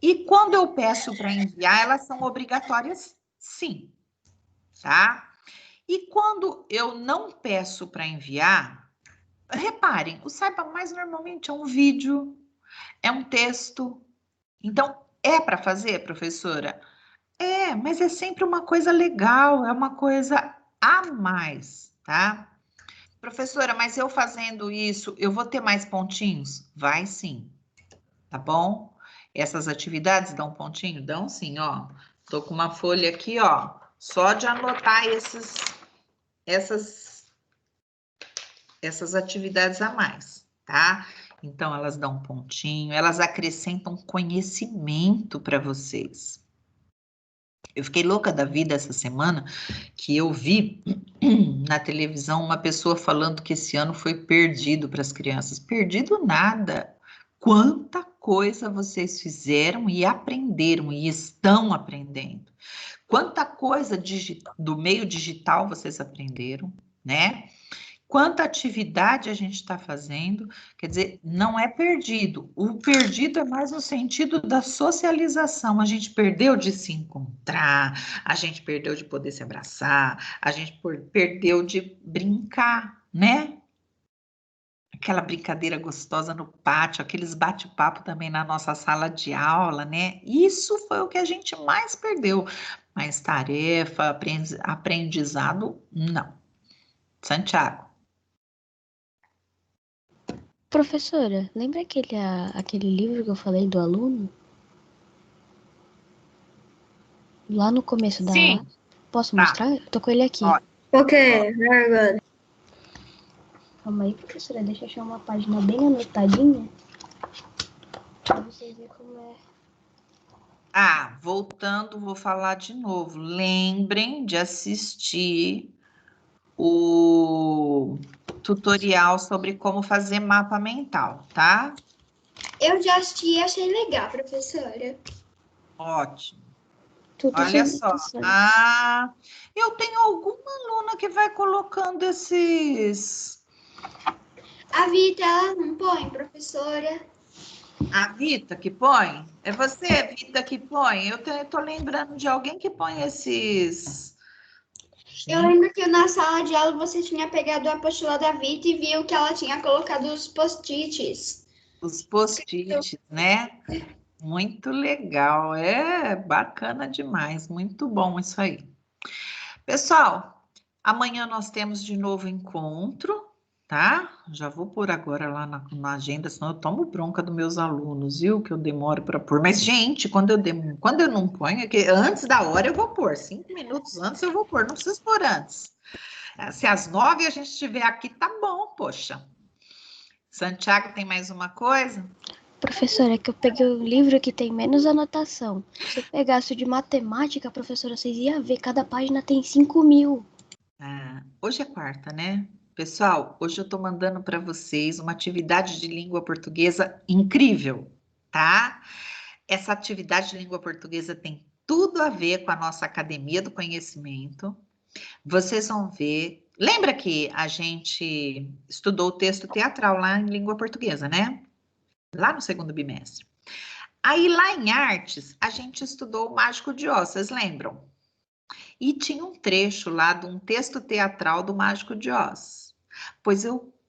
E quando eu peço para enviar, elas são obrigatórias, sim, tá? E quando eu não peço para enviar, reparem, o Saiba Mais normalmente é um vídeo, é um texto. Então, é para fazer, professora? Mas é sempre uma coisa legal, é uma coisa a mais, tá? Professora, mas eu fazendo isso, eu vou ter mais pontinhos? Vai sim, tá bom? Essas atividades dão pontinho? Dão sim, ó. Tô com uma folha aqui, ó, só de anotar essas atividades a mais, tá? Então, elas dão pontinho, elas acrescentam conhecimento para vocês. Eu fiquei louca da vida essa semana que eu vi na televisão uma pessoa falando que esse ano foi perdido para as crianças. Perdido nada. Quanta coisa vocês fizeram e aprenderam e estão aprendendo. Quanta coisa do meio digital vocês aprenderam, né? Quanta atividade a gente está fazendo, quer dizer, não é perdido. O perdido é mais no sentido da socialização. A gente perdeu de se encontrar, a gente perdeu de poder se abraçar, a gente perdeu de brincar, né? Aquela brincadeira gostosa no pátio, aqueles bate-papo também na nossa sala de aula, né? Isso foi o que a gente mais perdeu. Mas tarefa, aprendizado, não. Santiago. Professora, lembra aquele livro que eu falei do aluno? Lá no começo da aula. Posso mostrar? Eu tô com ele aqui. Ok, agora. Calma aí, professora. Deixa eu achar uma página bem anotadinha. Pra vocês verem como é. Voltando, vou falar de novo. Lembrem de assistir o tutorial sobre como fazer mapa mental, tá? Eu já assisti e achei legal, professora. Ótimo. Tudo Olha só. Eu tenho alguma aluna que vai colocando esses... A Vita, ela não põe, professora? A Vita que põe? É você, Vita, que põe? Eu tô lembrando de alguém que põe esses... Eu lembro que na sala de aula você tinha pegado a apostila da Vita e viu que ela tinha colocado os post-its. Os post-its, né? Muito legal, é bacana demais, muito bom isso aí. Pessoal, amanhã nós temos de novo encontro, tá? Já vou pôr agora lá na agenda, senão eu tomo bronca dos meus alunos, viu? Que eu demoro para pôr. Mas, gente, quando eu não ponho, é que antes da hora eu vou pôr. 5 minutos antes eu vou pôr, não preciso pôr antes. Se às 9 a gente estiver aqui, tá bom, poxa. Santiago, tem mais uma coisa? Professora, é que eu peguei o livro que tem menos anotação. Se eu pegasse o de matemática, professora, vocês iam ver, cada página tem 5.000. Hoje é quarta, né? Pessoal, hoje eu tô mandando para vocês uma atividade de língua portuguesa incrível, tá? Essa atividade de língua portuguesa tem tudo a ver com a nossa Academia do Conhecimento. Vocês vão ver. Lembra que a gente estudou o texto teatral lá em língua portuguesa, né? Lá no segundo bimestre. Aí, lá em artes, a gente estudou o Mágico de Oz, vocês lembram? E tinha um trecho lá de um texto teatral do Mágico de Oz. Pois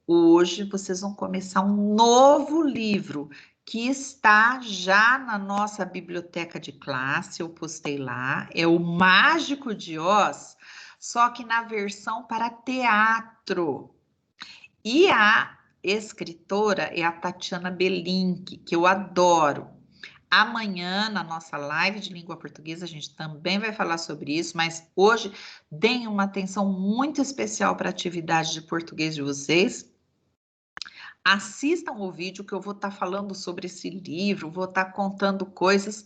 hoje vocês vão começar um novo livro que está já na nossa biblioteca de classe, eu postei lá, é o Mágico de Oz, só que na versão para teatro. E a escritora é a Tatiana Belink, que eu adoro. Amanhã, na nossa live de língua portuguesa, a gente também vai falar sobre isso, mas hoje deem uma atenção muito especial para a atividade de português de vocês. Assistam o vídeo que eu vou estar falando sobre esse livro, vou estar contando coisas.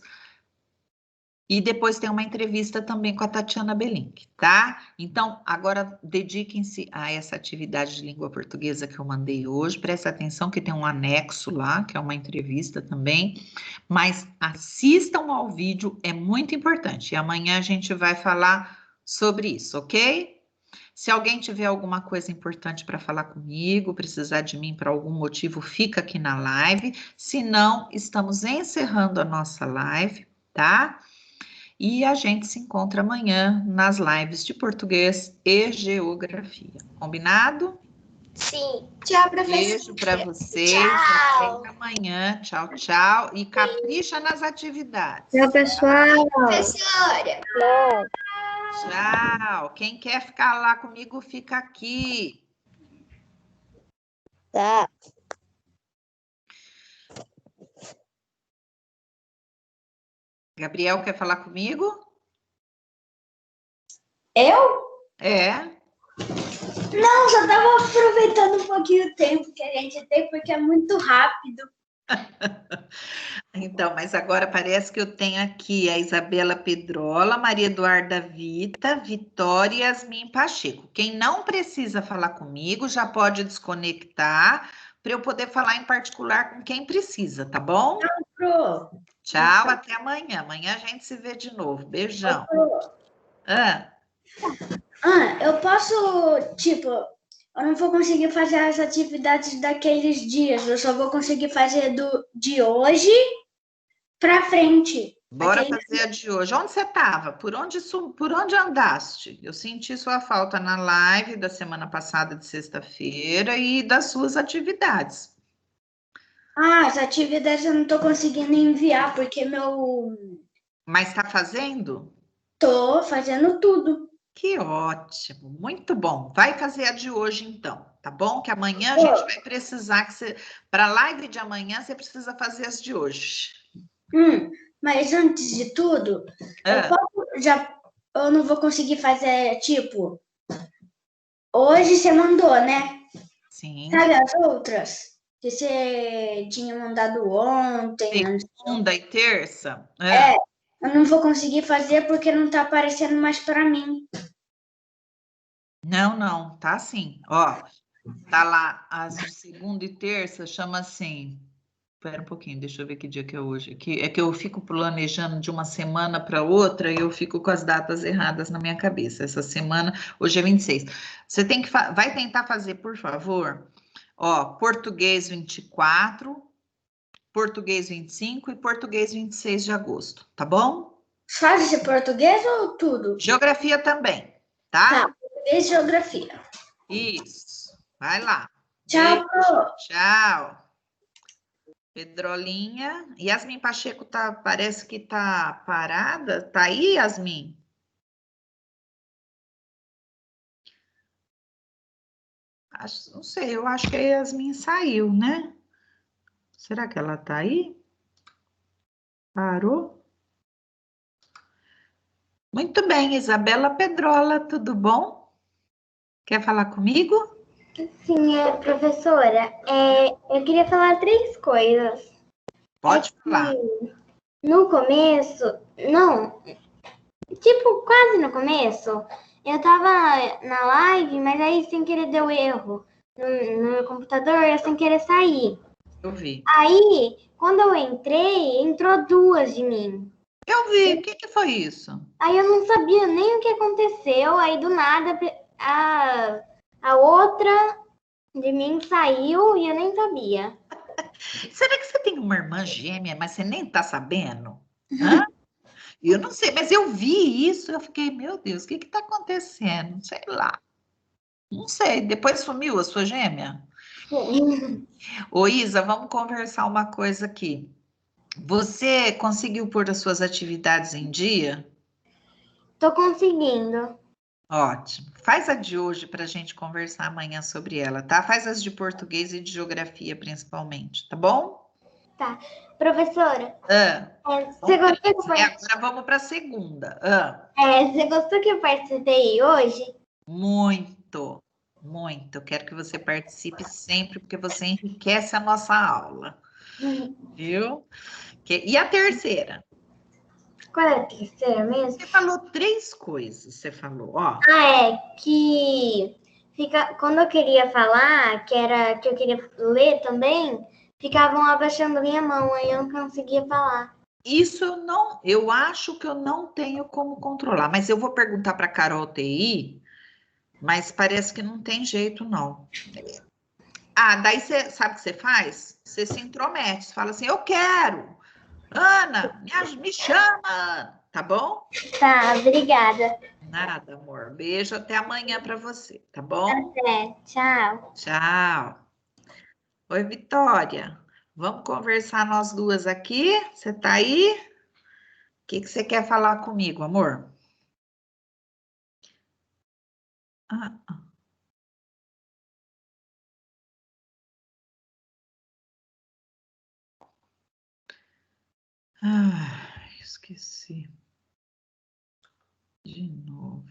E depois tem uma entrevista também com a Tatiana Belink, tá? Então, agora dediquem-se a essa atividade de língua portuguesa que eu mandei hoje. Presta atenção que tem um anexo lá, que é uma entrevista também. Mas assistam ao vídeo, é muito importante. E amanhã a gente vai falar sobre isso, ok? Se alguém tiver alguma coisa importante para falar comigo, precisar de mim por algum motivo, fica aqui na live. Se não, estamos encerrando a nossa live, tá? E a gente se encontra amanhã nas lives de português e geografia. Combinado? Sim. Tchau, professora. Beijo para vocês. Tchau. Até amanhã. Tchau, tchau. E capricha nas atividades. Tchau, pessoal. Professora. Tchau. Quem quer ficar lá comigo, fica aqui. Tá. Gabriel, quer falar comigo? Eu? É. Não, só tava aproveitando um pouquinho o tempo que a gente tem, porque é muito rápido. Então, mas agora parece que eu tenho aqui a Isabela Pedrola, Maria Eduarda Vita, Vitória e Yasmin Pacheco. Quem não precisa falar comigo já pode desconectar para eu poder falar em particular com quem precisa, tá bom? Tchau, até amanhã. Amanhã a gente se vê de novo. Beijão. Eu posso, tipo, eu não vou conseguir fazer as atividades daqueles dias, eu só vou conseguir fazer de hoje pra frente. Bora fazer a de hoje. Onde você estava? Por onde andaste? Eu senti sua falta na live da semana passada de sexta-feira e das suas atividades. As atividades eu não tô conseguindo enviar, porque Mas tá fazendo? Tô fazendo tudo. Que ótimo, muito bom. Vai fazer a de hoje então, tá bom? Que amanhã a gente vai precisar que você... Para a live de amanhã, você precisa fazer as de hoje. Mas antes de tudo, eu não vou conseguir fazer, tipo... Hoje você mandou, né? Sim. Sabe as outras? Que você tinha mandado ontem. Segunda e terça? Eu não vou conseguir fazer porque não tá aparecendo mais para mim. Não, tá assim. Ó, tá lá as de segunda e terça, chama assim. Espera um pouquinho, deixa eu ver que dia que é hoje. É que eu fico planejando de uma semana para outra e eu fico com as datas erradas na minha cabeça. Essa semana, hoje é 26. Você tem que vai tentar fazer, por favor, ó, português 24, português 25 e português 26 de agosto, tá bom? Faz esse português ou tudo? Geografia também, tá? português e geografia. Isso. Vai lá. Tchau, Beijo. Tchau. Pedrolinha. Yasmin Pacheco parece que tá parada. Tá aí, Yasmin? Não sei, eu acho que a Yasmin saiu, né? Será que ela tá aí? Parou? Muito bem, Isabela Pedrola, tudo bom? Quer falar comigo? Sim, professora, eu queria falar 3 coisas. Pode falar. No começo, não, tipo, quase no começo, eu tava na live, mas aí sem querer deu erro no meu computador, eu sem querer sair. Eu vi. Aí, quando eu entrei, entrou 2 de mim. Eu vi, o que foi isso? Aí eu não sabia nem o que aconteceu, aí do nada a outra de mim saiu e eu nem sabia. Será que você tem uma irmã gêmea, mas você nem tá sabendo? Hã? Eu não sei, mas eu vi isso, eu fiquei, meu Deus, o que tá acontecendo? Sei lá. Não sei, depois sumiu a sua gêmea? Ô, Isa, vamos conversar uma coisa aqui. Você conseguiu pôr as suas atividades em dia? Tô conseguindo. Ótimo. Faz a de hoje para a gente conversar amanhã sobre ela, tá? Faz as de português e de geografia, principalmente, tá bom? Tá. Professora, Você agora vamos para a segunda. você gostou que eu participei hoje? Muito, muito. Eu quero que você participe sempre, porque você enriquece a nossa aula. Viu? E a terceira? Qual é a terceira mesmo? Você falou 3 coisas, você falou, ó. Que quando eu queria falar, que eu queria ler também, ficavam abaixando minha mão, aí eu não conseguia falar. Isso eu acho que eu não tenho como controlar, mas eu vou perguntar para a Carol TI, mas parece que não tem jeito, não. Daí você sabe o que você faz? Você se intromete, você fala assim, eu quero, Ana, me chama, tá bom? Tá, obrigada. Nada, amor. Beijo, até amanhã para você, tá bom? Até, tchau. Tchau. Oi, Vitória. Vamos conversar nós duas aqui? Você tá aí? O que você quer falar comigo, amor? Ah, esqueci. De novo.